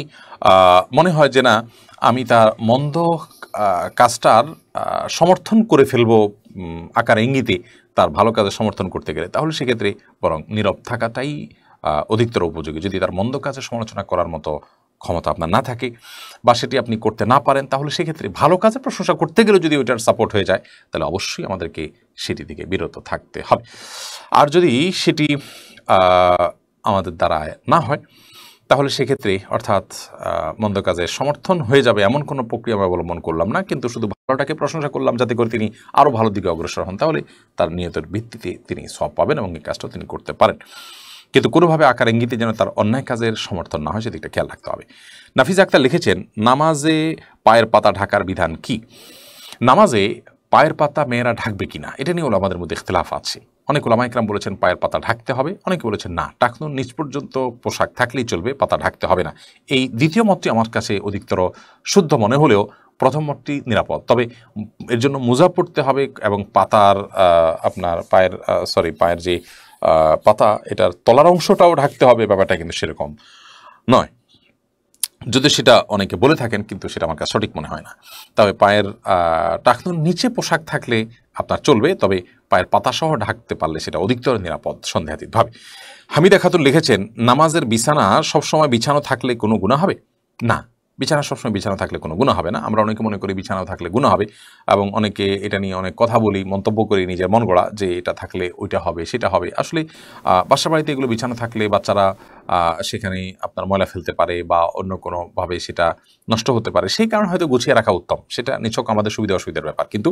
মনে হয় যে না আমি তার মন্দ কাজটার সমর্থন করে ফেলবো আকার ইঙ্গিতে তার ভালো কাজের সমর্থন করতে গেলে, তাহলে সেক্ষেত্রে বরং নীরব থাকাটাই অধিকতর উপযোগী। যদি তার মন্দ কাজের সমালোচনা করার মতো ক্ষমতা আপনার না থাকে বা সেটি আপনি করতে না পারেন, তাহলে সেক্ষেত্রে ভালো কাজের প্রশংসা করতে গেলেও যদি ওইটার সাপোর্ট হয়ে যায়, তাহলে অবশ্যই আমাদেরকে সেটি থেকে বিরত থাকতে হবে। আর যদি সেটি আমাদের দ্বারা না হয়, তাহলে সেক্ষেত্রে অর্থাৎ মন্দ কাজের সমর্থন হয়ে যাবে এমন কোনো প্রক্রিয়া আমরা অবলম্বন করলাম না, কিন্তু শুধু ভালোটাকে প্রশংসা করলাম যাতে করে তিনি আরও ভালো দিকে অগ্রসর হন, তাহলে তার নিয়তের ভিত্তিতে তিনি সওয়াব পাবেন এবং এই কাজটাও তিনি করতে পারেন। কিন্তু কোনোভাবে আকার ইঙ্গিতে যেন তার অন্যায় কাজের সমর্থন না হয় সেদিকটা খেয়াল রাখতে হবে। নাফিজ আক্তার লিখেছেন, নামাজে পায়ের পাতা ঢাকার বিধান কি? নামাজে পায়ের পাতা মেয়েরা ঢাকবে কিনা এটা নিয়ে আমাদের মধ্যে ইখতিলাফ আছে। অনেক ওলামা ইকরাম বলেছেন পায়ের পাতা ঢাকতে হবে, অনেকে বলেছেন না, টাকনুর নিচ পর্যন্ত পোশাক থাকলেই চলবে, পাতা ঢাকতে হবে না। এই দ্বিতীয় মতটি আমার কাছে অধিকতর শুদ্ধ মনে হলেও প্রথম মতটি নিরাপদ। তবে এর জন্য মোজা পড়তে হবে এবং পাতার আপনার পায়ের যে পাতা এটার তলার অংশটাও ঢাকতে হবে, ব্যাপারটা কিন্তু সেরকম নয়। যদি সেটা অনেকে বলে থাকেন, কিন্তু সেটা আমার কাছে সঠিক মনে হয় না। তবে পায়ের টাকনুর নিচে পোশাক থাকলে আপনার চলবে, তবে পায়ের পাতাসহ ঢাকতে পারলে সেটা অধিকতর নিরাপদ সন্দেহাতীতভাবে। হামিদা খাতুন লিখেছেন, নামাজের বিছানা সবসময় বিছানো থাকলে কোনো গুনাহ হবে? না, বিছানা সবসময় বিছানা থাকলে কোনো গুনাহ হবে না। আমরা অনেকে মনে করি বিছানাও থাকলে গুনাহ হবে, এবং অনেকে এটা নিয়ে অনেক কথা বলি, মন্তব্য করি নিজের মন গড়া যে এটা থাকলে ওইটা হবে সেটা হবে। আসলে বাসা বাড়িতে এগুলো বিছানা থাকলে বাচ্চারা সেখানে আপনার ময়লা ফেলতে পারে বা অন্য কোনোভাবে সেটা নষ্ট হতে পারে, সেই কারণে হয়তো গুছিয়ে রাখা উত্তম। সেটা নিছক আমাদের সুবিধা অসুবিধার ব্যাপার, কিন্তু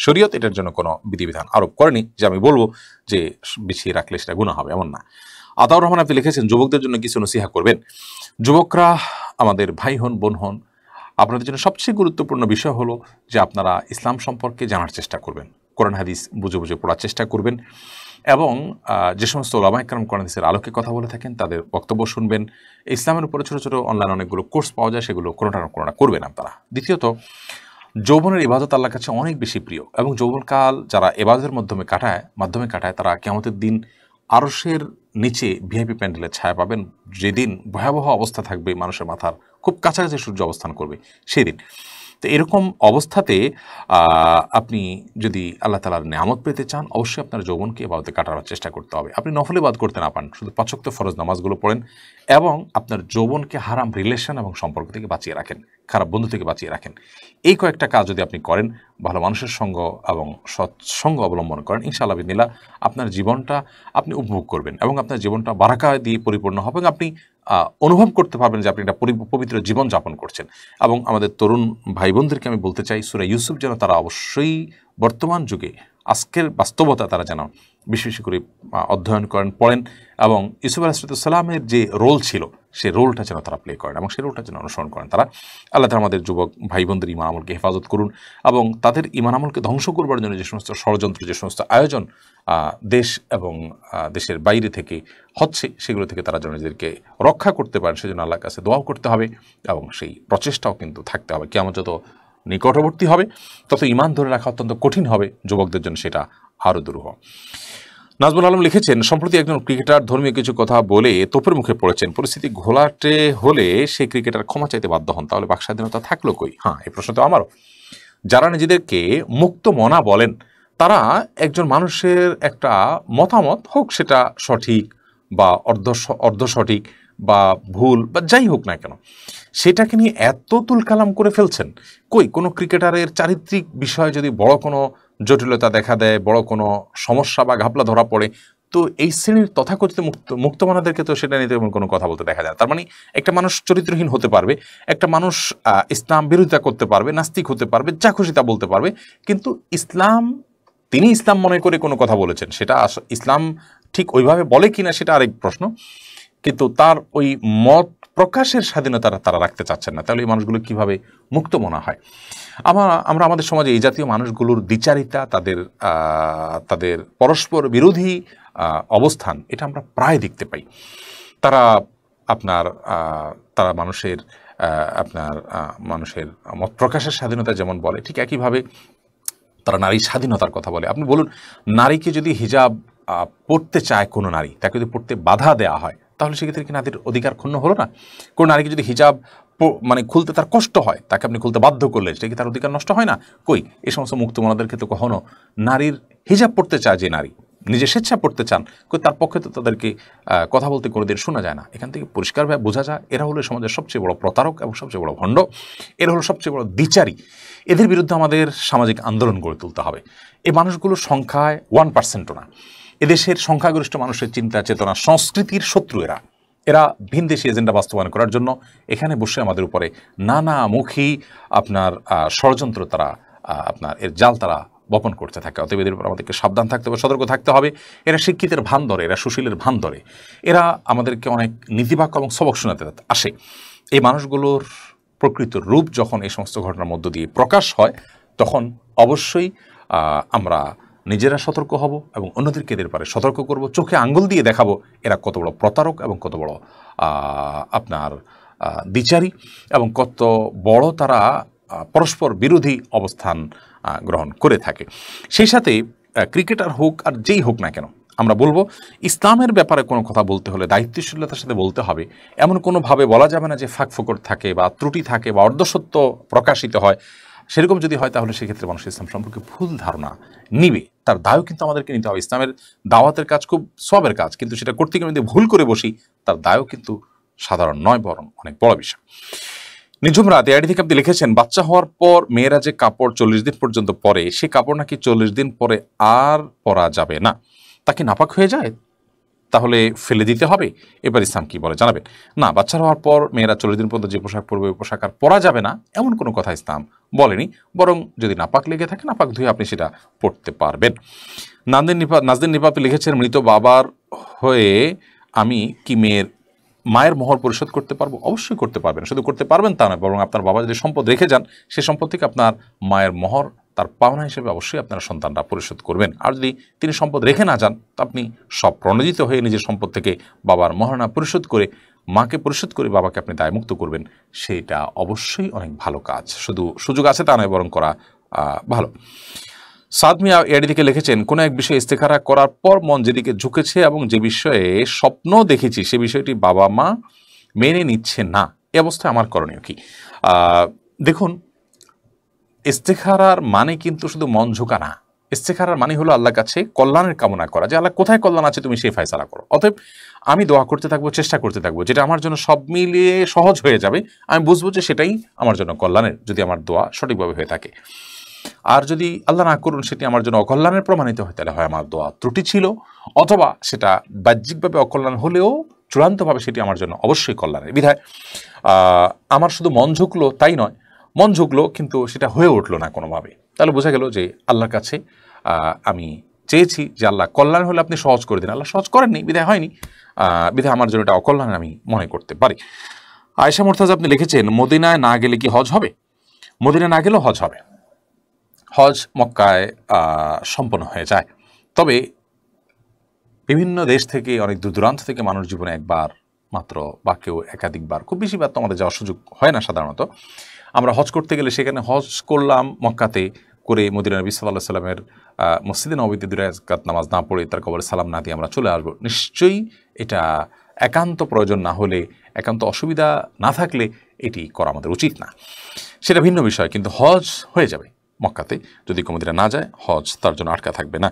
শরীয়ত এটার জন্য কোনো বিধিবিধান আরোপ করেনি যে আমি বলবো যে বিছিয়ে রাখলে সেটা গুনাহ হবে, এমন না। আতাউর রহমান আপনি লিখেছেন, যুবকদের জন্য কিছু নসিহা করবেন। যুবকরা আমাদের ভাই হন, বোন হন, আপনাদের জন্য সবচেয়ে গুরুত্বপূর্ণ বিষয় হলো যে আপনারা ইসলাম সম্পর্কে জানার চেষ্টা করবেন, কোরআন হাদিস বুঝে বুঝে পড়ার চেষ্টা করবেন, এবং যে সমস্ত ওলামা ইকরাম কোরআন হাদিসের আলোকে কথা বলে থাকেন তাদের বক্তব্য শুনবেন। ইসলামের উপরে ছোটো ছোটো অনলাইন অনেকগুলো কোর্স পাওয়া যায়, সেগুলো কোনোটা না কোনোটা করবেন আপনারা। দ্বিতীয়ত, যৌবনের ইবাদত আল্লাহর কাছে অনেক বেশি প্রিয়, এবং যৌবনকাল যারা ইবাদতের মাধ্যমে কাটায় তারা কিয়ামতের দিন আরশের নিচে ভিআইপি প্যান্ডেলের ছায়া পাবেন, যেদিন ভয়াবহ অবস্থা থাকবে, মানুষের মাথার খুব কাছাকাছি সূর্য অবস্থান করবে সেই দিন। তো এরকম অবস্থাতে আপনি যদি আল্লাহ তাআলার নেয়ামত পেতে চান, অবশ্যই আপনার যৌবনকে ইবাদতে কাটানোর চেষ্টা করতে হবে। আপনি নফল ইবাদত করতে না পারেন, শুধু 5 ওয়াক্ত ফরজ নামাজগুলো পড়েন, এবং আপনার যৌবনকে হারাম রিলেশন এবং সম্পর্ক থেকে বাঁচিয়ে রাখেন, খারাপ বন্ধু থেকে বাঁচিয়ে রাখেন। এই কয়েকটা কাজ যদি আপনি করেন, ভালো মানুষের সঙ্গ এবং সৎসঙ্গ অবলম্বন করেন, ইনশাআল্লাহ বিদিনিল্লাহ আপনার জীবনটা আপনি উপভোগ করবেন, এবং আপনার জীবনটা বারাকা দিয়ে পরিপূর্ণ হবে, এবং আপনি অনুভব করতে পারবেন যে আপনি একটা পবিত্র জীবন যাপন করছেন। এবং আমাদের তরুণ ভাই বোনদেরকে আমি বলতে চাই, সূরা ইউসুফ যেন তারা অবশ্যই বর্তমান যুগে আজকের বাস্তবতা তারা যেন বেশি বেশি করে অধ্যয়ন করেন, পড়েন, এবং ইউসুফ আলাইহিস সালামের যে রোল ছিল সেই রোলটা যেন তারা প্লে করেন এবং সেই রোলটা যেন অনুসরণ করেন তারা। আল্লাহ তাআলা আমাদের যুবক ভাই বোনদের ঈমান আমলকে হেফাজত করুন, এবং তাদের ঈমান আমলকে ধ্বংস করবার জন্য যে সমস্ত ষড়যন্ত্র, যে সমস্ত আয়োজন দেশ এবং দেশের বাইরে থেকে হচ্ছে, সেগুলো থেকে তারা যেন নিজেদেরকে রক্ষা করতে পারেন, সেজন্য আল্লাহর কাছে দোয়াও করতে হবে, এবং সেই প্রচেষ্টাও কিন্তু থাকতে হবে। কিয়ামত যত নিকটবর্তী হবে তত ঈমান ধরে রাখা অত্যন্ত কঠিন হবে, যুবকদের জন্য সেটা আরও দুরূহ। নাজমুল আলম লিখেছেন, সম্প্রতি একজন ক্রিকেটার ধর্মীয় কিছু কথা বলে তোপের মুখে পড়েছেন, পরিস্থিতি ঘোলাটে হলে সেই ক্রিকেটার ক্ষমা চাইতে বাধ্য হন, তাহলে বাক স্বাধীনতা থাকলো কই? হ্যাঁ, এই প্রশ্ন তো আমারও। যারা নিজেদেরকে মুক্ত মনা বলেন, তারা একজন মানুষের একটা মতামত হোক সেটা সঠিক বা অর্ধ সঠিক বা ভুল বা যাই হোক না কেন, সেটাকে নিয়ে এত তুলকালাম করে ফেলছেন। কই, কোনো ক্রিকেটারের চারিত্রিক বিষয়ে যদি বড় কোনো জটিলতা দেখা দেয়, বড় কোনো সমস্যা বা ঘাপলা ধরা পড়ে, তো এই শ্রেণীর তথাকথিত মুক্তমানাদেরকে তো সেটা নিয়ে তেমন কোনো কথা বলতে দেখা যায়। তার মানে একটা মানুষ চরিত্রহীন হতে পারবে, একটা মানুষ ইসলাম বিরোধিতা করতে পারবে, নাস্তিক হতে পারবে, যা খুশি তা বলতে পারবে, কিন্তু তিনি ইসলাম মনে করে কোনো কথা বলেছেন, সেটা ইসলাম ঠিক ওইভাবে বলে কিনা সেটা আরেক প্রশ্ন, কিন্তু তার ওই মত প্রকাশের স্বাধীনতা তারা রাখতে চাচ্ছেন না। তাহলে এই মানুষগুলো কিভাবে মুক্ত মনা হয়? আমরা আমাদের সমাজে এই জাতীয় মানুষগুলোর দ্বিচারিতা, তাদের পরস্পর বিরোধী অবস্থান, এটা আমরা প্রায় দেখতে পাই। তারা মানুষের মত প্রকাশের স্বাধীনতা যেমন বলে, ঠিক একইভাবে তারা নারীর স্বাধীনতার কথা বলে। আপনি বলুন, নারীকে যদি হিজাব পড়তে চায় কোনো নারী, তাকে যদি পড়তে বাধা দেওয়া হয়, তাহলে সেক্ষেত্রে কি নারীর অধিকার ক্ষুণ্ণ হলো না? কোনো নারীকে যদি হিজাব খুলতে তার কষ্ট হয়, তাকে আপনি খুলতে বাধ্য করলেন, সেটা কি তার অধিকার নষ্ট হয় না? কই, এই সমস্ত মুক্তমনাদের ক্ষেত্রে কখনো নারীর হিজাব পড়তে চায় যে নারী, নিজে স্বেচ্ছা পড়তে চান, তার পক্ষে তো তাদেরকে কথা বলতে কোনোদিন শোনা যায় না। এখান থেকে পরিষ্কারভাবে বোঝা যায় এরা হলো সমাজের সবচেয়ে বড় প্রতারক এবং সবচেয়ে বড় ভণ্ড, এরা হলো সবচেয়ে বড় দ্বিচারী। এদের বিরুদ্ধে আমাদের সামাজিক আন্দোলন গড়ে তুলতে হবে। এই মানুষগুলোর সংখ্যায় 1%ও না। এদেশের সংখ্যাগরিষ্ঠ মানুষের চিন্তা চেতনা সংস্কৃতির শত্রু এরা। এরা ভিনদেশি এজেন্ডা বাস্তবায়ন করার জন্য এখানে বসে আমাদের উপরে নানামুখী আপনার ষড়যন্ত্র তারা আপনার এর জাল তারা বপন করতে থাকে। অতএব এদের উপর আমাদেরকে সাবধান থাকতে হবে, সতর্ক থাকতে হবে। এরা শিক্ষিতের ভান ধরে, এরা সুশীলের ভান ধরে, এরা আমাদেরকে অনেক নীতিবাক্য এবং সবক শোনাতে আসে। এই মানুষগুলোর প্রকৃত রূপ যখন এই সমস্ত ঘটনার মধ্য দিয়ে প্রকাশ হয়, তখন অবশ্যই আমরা নিজেরা সতর্ক হব এবং অন্যদেরকে এদের ব্যাপারে সতর্ক করব, চোখে আঙ্গুল দিয়ে দেখাবো এরা কত বড় প্রতারক এবং কত বড় আপনার দ্বিচারী এবং কত বড় তারা পরস্পর বিরোধী অবস্থান গ্রহণ করে থাকে। সেই সাথে ক্রিকেটার হোক আর যেই হোক না কেন, আমরা বলবো ইসলামের ব্যাপারে কোনো কথা বলতে হলে দায়িত্বশীলতার সাথে বলতে হবে। এমন কোনোভাবে বলা যাবে না যে ফাঁকফোকর থাকে বা ত্রুটি থাকে বা অর্ধসত্য প্রকাশিত হয়। সেরকম যদি হয় তাহলে সেক্ষেত্রে মানুষ ইসলাম সম্পর্কে ভুল ধারণা নিবে, তার দায়ও কিন্তু আমাদেরকে নিতে হবে। ইসলামের দাওয়াতের কাজ খুব সবের কাজ, কিন্তু সেটা করতে গিয়ে যদি ভুল করে বসি তার দায়ও কিন্তু সাধারণ নয়, বরং অনেক বড় বিষয়। নিঝুম রাত আইডি থেকে আপনি লিখেছেন, বাচ্চা হওয়ার পর মেয়েরা যে কাপড় 40 দিন পর্যন্ত পরে, সে কাপড় নাকি 40 দিন পরে আর পরা যাবে না, তাকে নাপাক হয়ে যায়, তাহলে ফেলে দিতে হবে? এবার ইসলাম কি বলে জানাবেন। না, বাচ্চা হওয়ার পর মেয়েরা 40 দিন পর্যন্ত যে পোশাক পরবে ওই পোশাক আর পরা যাবে না, এমন কোনো কথা ইসলাম বলেনি। বরং যদি নাপাক লেগে থাকে, নাপাক ধুয়ে আপনি সেটা পড়তে পারবেন। নাজদিন নিপাত লিখেছেন, মৃত বাবার হয়ে আমি কি মায়ের মোহর পরিশোধ করতে পারবো? অবশ্যই করতে পারবেন। শুধু করতে পারবেন তা নয়, বরং আপনার বাবা যদি সম্পদ রেখে যান, সে সম্পদ থেকে আপনার মায়ের মোহর তার পাওনা হিসেবে অবশ্যই আপনারা সন্তানরা পরিশোধ করবেন। আর যদি তিনি সম্পদ রেখে না যান, তো আপনি সব প্রণোদিত হয়ে নিজের সম্পদ থেকে বাবার মোহরানা পরিশোধ করে মাকে পরিশোধ করে বাবাকে আপনি দায়মুক্ত করবেন। সেটা অবশ্যই অনেক ভালো কাজ। শুধু সুযোগ আছে তা নয়, বরং করা ভালো। সাদ মিয়া এডি থেকে লিখেছেন, কোনো এক বিষয়ে ইস্তেখারা করার পর মন যেদিকে ঝুঁকেছে এবং যে বিষয়ে স্বপ্ন দেখেছি সে বিষয়টি বাবা মা মেনে নিচ্ছে না, এ অবস্থায় আমার করণীয় কি? দেখুন, ইস্তেখারার মানে কিন্তু শুধু মন ঝুঁকা না। ইস্তেখারার মানে হলো আল্লাহর কাছে কল্যাণের কামনা করা, যে আল্লাহ কোথায় কল্যাণ আছে তুমি সেই ফয়সালা করো। অতএব আমি দোয়া করতে থাকবো, চেষ্টা করতে থাকবো, যেটা আমার জন্য সব মিলিয়ে সহজ হয়ে যাবে, আমি বুঝবো যে সেটাই আমার জন্য কল্যাণের, যদি আমার দোয়া সঠিকভাবে হয়ে থাকে। আর যদি আল্লাহ না করুন সেটি আমার জন্য অকল্যাণের প্রমাণিত হয়, তাহলে হয় আমার দোয়া ত্রুটি ছিল, অথবা সেটা বাহ্যিকভাবে অকল্যাণ হলেও চূড়ান্তভাবে সেটি আমার জন্য অবশ্যই কল্যাণের। বিধায় আমার শুধু মন ঝুঁকলো তাই নয়, মন ঝুঁকলো কিন্তু সেটা হয়ে উঠলো না কোনোভাবে, তাহলে বোঝা গেল যে আল্লাহর কাছে আমি চেয়েছি যে আল্লাহ কল্যাণ হলে আপনি সহজ করে দিন, আল্লাহ সহজ করেননি, বিধায় হয়নি, বিধায় আমার জন্য এটা অকল্যাণ আমি মনে করতে পারি। আয়েশা মুর্তাজা আপনি লিখেছেন, মদিনায় না গেলে কি হজ হবে? মদিনায় না গেলেও হজ হবে। হজ মক্কায় সম্পন্ন হয়ে যায়, তবে বিভিন্ন দেশ থেকে, অনেক দূর দূরান্ত থেকে মানুষ জীবনে একবার মাত্র বা কেউ একাধিকবার, খুব বেশিবার তো আমাদের যাওয়ার সুযোগ হয় না সাধারণত। আমরা হজ করতে গেলে সেখানে হজ করলাম মক্কাতে, করে মদিনা নবী সাল্লাল্লাহু আলাইহি সাল্লামের মসজিদে নববীতে 2 রাকাত নামাজ না পড়ে তার কবরে সালাম না দিয়ে আমরা চলে আসবো। নিশ্চয়ই এটা একান্ত প্রয়োজন না হলে, একান্ত অসুবিধা না থাকলে এটি করা আমাদের উচিত না, সেটা ভিন্ন বিষয়। কিন্তু হজ হয়ে যাবে মক্কাতে, যদি মদিনা না যায় হজ তার জন্য আটকা থাকবে না।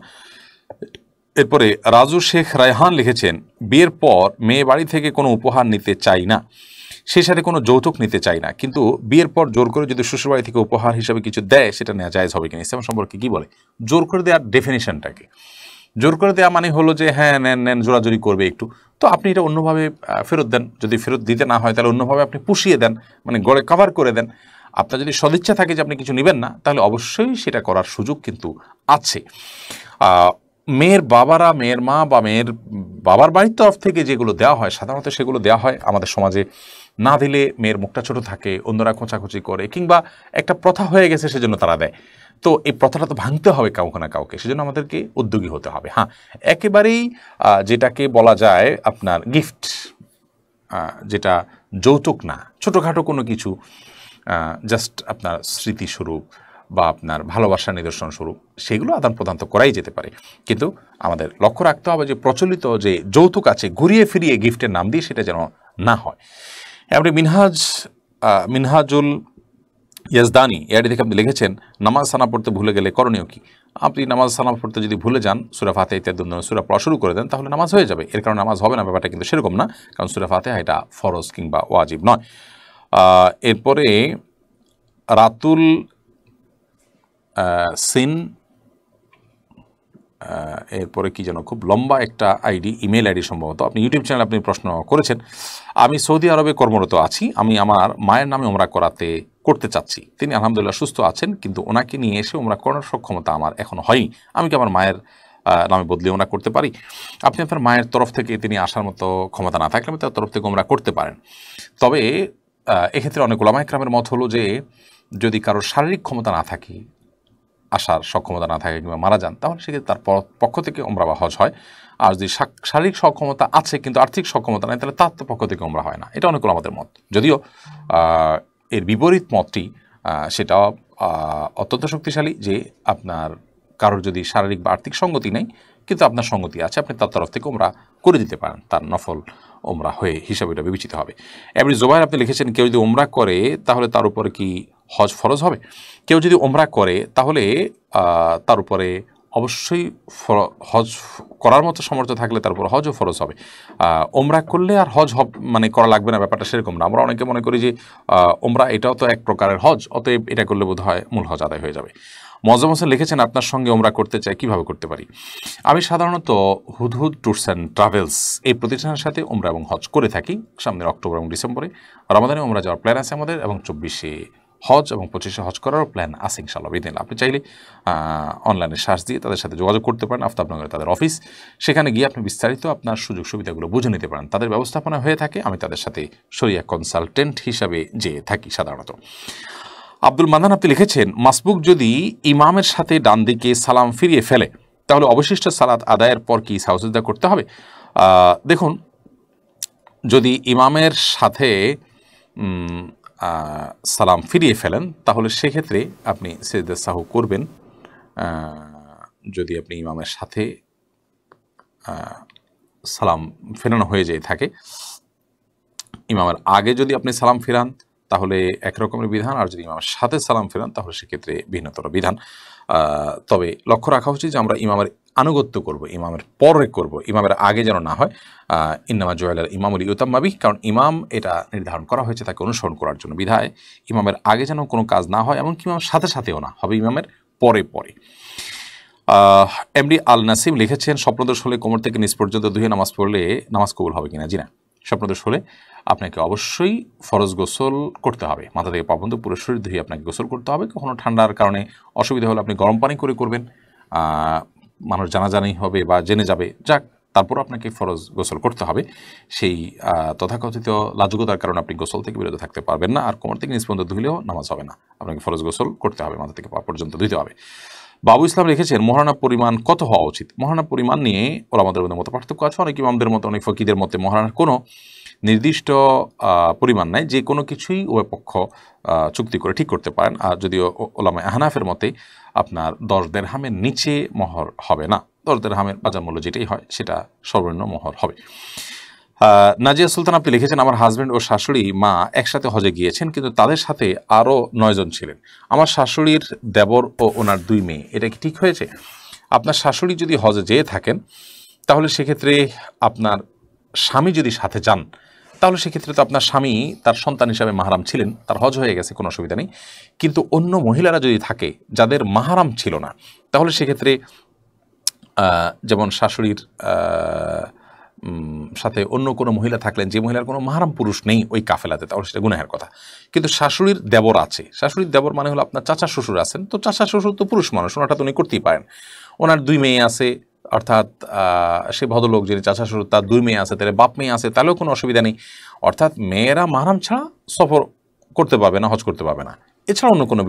এরপরে রাজু শেখ রায়হান লিখেছেন, বিয়ের পর মেয়ে বাড়ি থেকে কোনো উপহার নিতে চাই না, সেই সাথে কোনো যৌতুক নিতে চাই না, কিন্তু বিয়ের পর জোর করে যদি শ্বশুরবাড়ি থেকে উপহার হিসাবে কিছু দেয় সেটা নেওয়া জায়েজ হবে কিনা? ইসলাম সম্পর্কে কি বলে? জোর করে দেওয়ার ডেফিনিশনটাকে, জোর করে দেওয়া মানে হলো যে হ্যাঁ নেন জোরাজোরি করবে একটু, তো আপনি এটা অন্যভাবে ফেরত দেন। যদি ফেরত দিতে না হয় তাহলে অন্যভাবে আপনি পুষিয়ে দেন, মানে গড়ে কভার করে দেন। আপনার যদি সদিচ্ছা থাকে যে আপনি কিছু নেবেন না, তাহলে অবশ্যই সেটা করার সুযোগ কিন্তু আছে। মেয়ের বাবারা, মেয়ের মা বা মেয়ের বাবার বাড়ির তরফ থেকে যেগুলো দেওয়া হয়, সাধারণত সেগুলো দেওয়া হয় আমাদের সমাজে না দিলে মেয়ের মুখটা ছোট থাকে, অন্যরা খোঁচাখুচি করে, কিংবা একটা প্রথা হয়ে গেছে সেজন্য তারা দেয়। তো এই প্রথাটা তো ভাঙতে হবে কাউকে না কাউকে, সেজন্য আমাদেরকে উদ্যোগী হতে হবে। হ্যাঁ, একেবারেই যেটাকে বলা যায় আপনার গিফট, যেটা যৌতুক না, ছোটোখাটো কোনো কিছু, জাস্ট আপনার স্মৃতিস্বরূপ বা আপনার ভালোবাসার নিদর্শন স্বরূপ, সেগুলো আদান প্রদান তো করাই যেতে পারে। কিন্তু আমাদের লক্ষ্য রাখতে হবে যে প্রচলিত যে যৌতুক আছে, ঘুরিয়ে ফিরিয়ে গিফটের নাম দিয়ে সেটা যেন না হয়। এমনি মিনহাজুল ইয়াজদানি এআইডি থেকে আপনি লিখেছেন নামাজ সানা পড়তে ভুলে গেলে করণীয় কি? আপনি নামাজ সানা পড়তে যদি ভুলে যান, সূরা ফাতিহা ইত্যাদি সূরা পড়া শুরু করে দেন, তাহলে নামাজ হয়ে যাবে। এর কারণে নামাজ হবে না, ব্যাপারটা কিন্তু সেরকম না, কারণ সূরা ফাতিহা এটা ফরজ কিংবা ওয়াজিব নয়। এরপরে রাতুল সিন, এরপরে কি যেন খুব লম্বা একটা আইডি, ইমেল আইডি সম্ভবত, আপনি ইউটিউব চ্যানেলে আপনি প্রশ্ন করেছেন, আমি সৌদি আরবে কর্মরত আছি, আমি আমার মায়ের নামে ওমরা করতে চাচ্ছি, তিনি আলহামদুলিল্লাহ সুস্থ আছেন, কিন্তু ওনাকে নিয়ে এসে ওমরা করার সক্ষমতা আমার এখনো হয়নি, আমি কি আমার মায়ের নামে বদলে ওমরা করতে পারি? আপনি আপনার মায়ের তরফ থেকে তিনি আসার মতো ক্ষমতা না থাকলে তার তরফ থেকে ওমরা করতে পারেন। তবে এক্ষেত্রে অনেক উলামা ইকরামের মত হলো যে যদি কারোর শারীরিক ক্ষমতা না থাকে, আসার সক্ষমতা না থাকে কিংবা মারা যান, তাহলে সেক্ষেত্রে তার পক্ষ থেকে ওমরা বা হজ হয়। আর যদি শারীরিক সক্ষমতা আছে কিন্তু আর্থিক সক্ষমতা নেই, তাহলে তার পক্ষ থেকে ওমরা হয় না। এটা অনেক আমাদের মত, যদিও এর বিপরীত মতটি সেটা অত্যন্ত শক্তিশালী, যে আপনার কারোর যদি শারীরিক বা আর্থিক সঙ্গতি নেই কিন্তু আপনার সঙ্গতি আছে, আপনি তার তরফ থেকে ওমরা করে দিতে পারেন, তার নফল ওমরা হয়ে হিসাবে এটা বিবেচিত হবে। এবারে জোবাইর আপনি লিখেছেন কেউ যদি ওমরা করে তাহলে তার উপরে কি হজ ফরজ হবে? কেউ যদি ওমরা করে তাহলে তার উপরে অবশ্যই হজ করার মতো সামর্থ্য থাকলে তার উপর হজও ফরজ হবে। ওমরা করলে আর হজ মানে করা লাগবে না, ব্যাপারটা সেরকম না। আমরা অনেকে মনে করি যে ওমরা এটাও তো এক প্রকারের হজ, অতএব এটা করলে বোধ হয় মূল হজ আদায় হয়ে যাবে। মজম হোসেন লিখেছেন আপনার সঙ্গে ওমরা করতে চাই, কিভাবে করতে পারি? আমি সাধারণত হুদহুদ ট্যুরস অ্যান্ড ট্রাভেলস এই প্রতিষ্ঠানের সাথে ওমরা এবং হজ করে থাকি। সামনের অক্টোবর এবং ডিসেম্বরে রমাদানে ওমরা যাওয়ার প্ল্যান আছে আমাদের, এবং 24-এ হজ এবং 25-এ হজ করারও প্ল্যান আছে ইনশাআল্লাহ বিদিনিল্লাহ। আপনি চাইলে অনলাইনে সার্চ দিয়ে তাদের সাথে যোগাযোগ করতে পারেন, আফতাবনগরে তাদের অফিস, সেখানে গিয়ে আপনি বিস্তারিত আপনার সুযোগ সুবিধাগুলো বুঝে নিতে পারেন। তাদের ব্যবস্থাপনা হয়ে থাকে, আমি তাদের সাথে শরিয়া কনসালটেন্ট হিসাবে যেয়ে থাকি সাধারণত। আব্দুল মান্নান আপনি লিখেছেন মাসবুক যদি ইমামের সাথে ডান দিকে সালাম ফিরিয়ে ফেলে তাহলে অবশিষ্ট সালাত আদায়ের পর কি সাজদা করতে হবে? দেখুন, যদি ইমামের সাথে সালাম ফিরিয়ে ফেলেন তাহলে সেক্ষেত্রে আপনি সিজদা সাহু করবেন। যদি আপনি ইমামের সাথে সালাম ফেরানো হয়ে যেয়ে থাকে, ইমামের আগে যদি আপনি সালাম ফেরান তাহলে একরকমের বিধান, আর যদি ইমামের সাথে সালাম ফেরান তাহলে সেক্ষেত্রে ভিন্নতর বিধান। তবে লক্ষ্য রাখা উচিত যে আমরা ইমামের আনুগত্য করব, ইমামের পরে করব, ইমামের আগে যেন না হয়। ইন্নামা জুইলাল ইমামুল ইউতাম্মা বিহি, কারণ ইমাম এটা নির্ধারণ করা হয়েছে তাকে অনুসরণ করার জন্য, বিধায় ইমামের আগে যেন কোনো কাজ না হয়, এমনকি ইমামের সাথে সাথেও না, হবে ইমামের পরে পরে। এমডি আল নাসিম লিখেছেন স্বপ্নদোষ হলে কোমর থেকে নিচ পর্যন্ত ধুয়ে নামাজ পড়লে নামাজ কবুল হবে কিনা? জি না, স্বপ্নদোষ হলে আপনাকে অবশ্যই ফরজ গোসল করতে হবে, মাথা থেকে পা পর্যন্ত পুরো শরীর ধুয়ে আপনাকে গোসল করতে হবে। কখনো ঠান্ডার কারণে অসুবিধা হলে আপনি গরম পানি করে করবেন, মানুষ জানাজানি হবে বা জেনে যাবে, যাক, তারপর আপনাকে ফরজ গোসল করতে হবে। সেই তথাকথিত লাজুকতার কারণে আপনি গোসল থেকে বিরত থাকতে পারবেন না, আর কোমর থেকে নিচ পর্যন্ত ধুলেও নামাজ হবে না, আপনাকে ফরজ গোসল করতে হবে, মাথা থেকে পা পর্যন্ত ধুতে হবে। বাবু ইসলাম লিখেছেন মহারণা পরিমাণ কত হওয়া উচিত? মহারণা পরিমাণ নিয়ে ওলামাদের মধ্যে মত পার্থক্য আছে, অনেক ইমামদের মতো, অনেক ফকিদের মতে মহারণার কোনো নির্দিষ্ট পরিমাণ নাই, যে কোনো কিছুই উভয় পক্ষ চুক্তি করে ঠিক করতে পারেন। আর যদিও ওলামা আহনাফের মতে আপনার 10 দিরহামের নিচে মোহর হবে না, 10 দিরহামের বাজার মূল্য যেটাই হয় সেটা সর্বনিম্ন মোহর হবে। নাজিয়া সুলতান আপনি লিখেছেন আমার হাজব্যান্ড ও শাশুড়ি মা একসাথে হজে গিয়েছেন, কিন্তু তাদের সাথে আরও 9 জন ছিলেন। আমার শাশুড়ির দেবর ও ওনার 2 মেয়ে, এটা কি ঠিক হয়েছে? আপনার শাশুড়ি যদি হজে যেয়ে থাকেন তাহলে সেক্ষেত্রে আপনার স্বামী যদি সাথে যান তাহলে সেক্ষেত্রে তো আপনার স্বামী তার সন্তান হিসাবে মাহারাম ছিলেন, তার হজ হয়ে গেছে, কোনো অসুবিধা নেই। কিন্তু অন্য মহিলারা যদি থাকে যাদের মাহারাম ছিল না, তাহলে সেক্ষেত্রে যেমন শাশুড়ির সাথে অন্য কোনো মহিলা থাকলেন, যে মহিলার কোনো মাহারাম পুরুষ নেই ওই কাফেলাতে, তাহলে সেটা গুনাহের কথা। কিন্তু শাশুড়ির দেবর আছে, শাশুড়ির দেবর মানে হলো আপনার চাচা শ্বশুর আছেন, তো চাচা শ্বশুর তো পুরুষ মানুষ, ওনাটা তো উনি করতেই পারেন। ওনার 2 মেয়ে আছে, অর্থাৎ সে ভদ্রলোক যিনি চাচা শ্বশুর, তার 2 মেয়ে আছে, তাহলে বাপ মেয়ে আছে, তাহলেও কোনো অসুবিধা নেই। অর্থাৎ মেয়েরা মাহারাম ছাড়া সফর করতে পারবে না, হজ করতে পারবে না, এছাড়া অন্য কোনো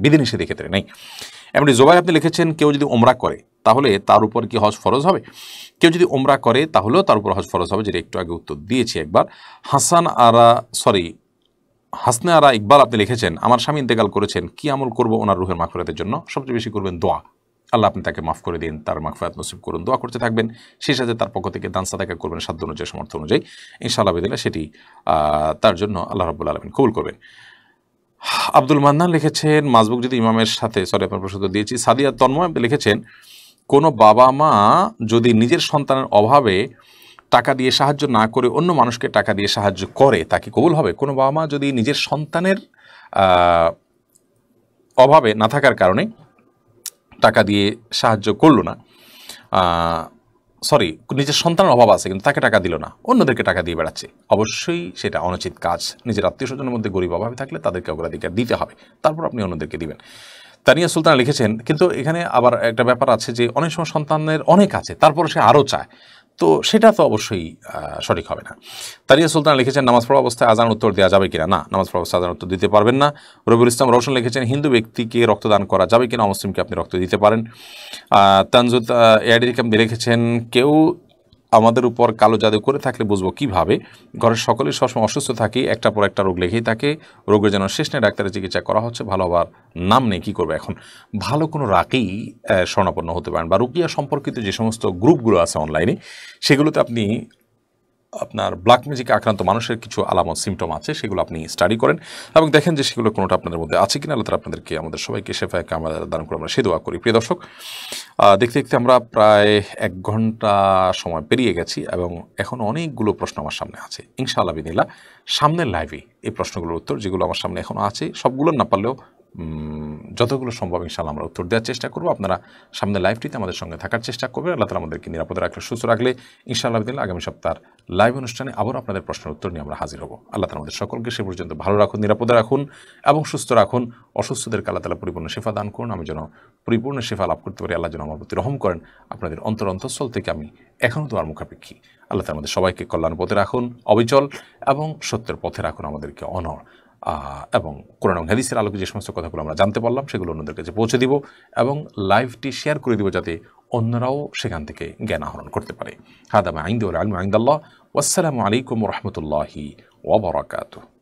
বিধিনিষেধ ক্ষেত্রে নেই। এমনি জোবাই আপনি লিখেছেন কেউ যদি ওমরা করে তাহলে তার উপর কি হজ ফরজ হবে? কেউ যদি ওমরা করে তাহলেও তার উপর হজ ফরজ হবে, যেটা একটু আগে উত্তর দিয়েছি একবার। হাসনে আরা ইকবাল আপনি লিখেছেন আমার স্বামী ইন্তেকাল করেছেন, কি আমল করব ওনার রুহের মাগফিরাতের জন্য? সবচেয়ে বেশি করবেন দোয়া, আল্লাহ আপনি তাকে মাফ করে দিন, তার মাগফিরাত নসিব করুন, দোয়া করতে থাকবেন। সেই সাথে তার পক্ষ থেকে দান সাদাকা করবেন সাধ্য অনুযায়ী, সামর্থ্য অনুযায়ী, ইনশাআল্লাহ বিদিল্লাহ সেটি তার জন্য আল্লাহ রাব্বুল আলামিন কবুল করবেন। আব্দুল মান্নান লিখেছেন মাজবুক যদি ইমামের সাথে আপনার প্রশ্ন দিয়েছি। সাদিয়া তন্ময় লিখেছেন কোনো বাবা মা যদি নিজের সন্তানের অভাবে টাকা দিয়ে সাহায্য না করে অন্য মানুষকে টাকা দিয়ে সাহায্য করে তা কি কবুল হবে? কোনো বাবা মা যদি নিজের সন্তানের অভাবে না থাকার কারণে টাকা দিয়ে সাহায্য করলো না, নিজের সন্তানের অভাব আছে কিন্তু তাকে টাকা দিল না, অন্যদেরকে টাকা দিয়ে বেড়াচ্ছে, অবশ্যই সেটা অনুচিত কাজ। নিজের আত্মীয় স্বজনের মধ্যে গরিব অভাবে থাকলে তাদেরকে অগ্রাধিকার দিতে হবে, তারপর আপনি অন্যদেরকে দিবেন। তানিয়া সুলতানা লিখেছেন কিন্তু এখানে আবার একটা ব্যাপার আছে যে অনেক সময় সন্তানের অনেক আছে তারপর সে আরও চায়, তো সেটা তো অবশ্যই সঠিক হবে না। তানিয়া সুলতানা লিখেছেন নামাজ পড়া অবস্থায় আজান উত্তর দেওয়া যাবে কিনা? না, নামাজ পড়া অবস্থায় আজান উত্তর দিতে পারবেন না। রবিউল ইসলাম রওশন লিখেছেন হিন্দু ব্যক্তিকে রক্তদান করা যাবে কিনা? অমুসলিমকে আপনি রক্ত দিতে পারেন। তানজুদ এয়াডিকাম লিখেছেন কেউ আমাদের উপর কালো জাদু করে থাকলে বুঝবো কিভাবে? ঘরের সকলেই সবসময় অসুস্থ থাকি, একটার পর একটা রোগ লেগেই থাকে, রোগের যেন শেষ নেই, ডাক্তারের চিকিৎসা করা হচ্ছে, ভালো হবার নাম নেই, কী করবে এখন? ভালো কোনো রাকেই শরণাপন্ন হতে পারেন, বা রুকিয়া সম্পর্কিত যে সমস্ত গ্রুপগুলো আছে অনলাইনে সেগুলোতে আপনি আপনার ব্ল্যাক ম্যাজিকে আক্রান্ত মানুষের কিছু আলামত সিমটম আছে সেগুলো আপনি স্টাডি করেন এবং দেখেন যে সেগুলো কোনোটা আপনাদের মধ্যে আছে কিনা। আল্লাহ তাআলা আপনাদেরকে আমাদের সবাইকে শেফায়ে কামাল দান করে আমরা সে দোয়া করি। প্রিয় দর্শক, দেখতে দেখতে আমরা প্রায় 1 ঘন্টা সময় পেরিয়ে গেছি এবং এখন অনেকগুলো প্রশ্ন আমার সামনে আছে। ইনশাআল্লাহ বিদিনিল্লাহ সামনের লাইভে এই প্রশ্নগুলোর উত্তর যেগুলো আমার সামনে এখনও আছে সবগুলো না পারলেও যতগুলো সম্ভব ইনশাআল্লাহ আমরা উত্তর দেওয়ার চেষ্টা করবো। আপনারা সামনে লাইভটিতে আমাদের সঙ্গে থাকার চেষ্টা করবেন। আল্লাহ তাআলা আমাদেরকে নিরাপদে রাখলে, সুস্থ রাখলে ইনশাআল্লাহ বিদিনিল্লাহ আগামী সপ্তাহের লাইভ অনুষ্ঠানে আবার আপনাদের প্রশ্নের উত্তর নিয়ে আমরা হাজির হব। আল্লাহ তাআলা আমাদের সকলকে সে পর্যন্ত ভালো রাখুন, নিরাপদে রাখুন এবং সুস্থ রাখুন। অসুস্থদেরকে আল্লাহ তাআলা পরিপূর্ণ শিফা দান করুন। আমি যেন পরিপূর্ণ শিফা লাভ করতে পারি, আল্লাহ যেন আমার প্রতি রহম করেন। আপনাদের অন্তঃস্থল থেকে আমি এখনও তো আর মুখাপেক্ষী। আল্লাহ তাআলা আমাদের সবাইকে কল্যাণ পথে রাখুন, অবিচল এবং সত্যের পথে রাখুন, আমাদেরকে অনড় এবং কোরআন এবং হাদিসের আলোকে যে সমস্ত কথাগুলো আমরা জানতে পারলাম সেগুলো অন্যদের কাছে পৌঁছে দিব এবং লাইভটি শেয়ার করে দিব যাতে অন্যরাও সেখান থেকে জ্ঞান আহরণ করতে পারে। হাদা মা ইনদি ওয়াল ইলমু ইনদাল্লাহ। ওয়াসসালামু আলাইকুম ওয়া রাহমাতুল্লাহি ওয়া বারাকাতুহু।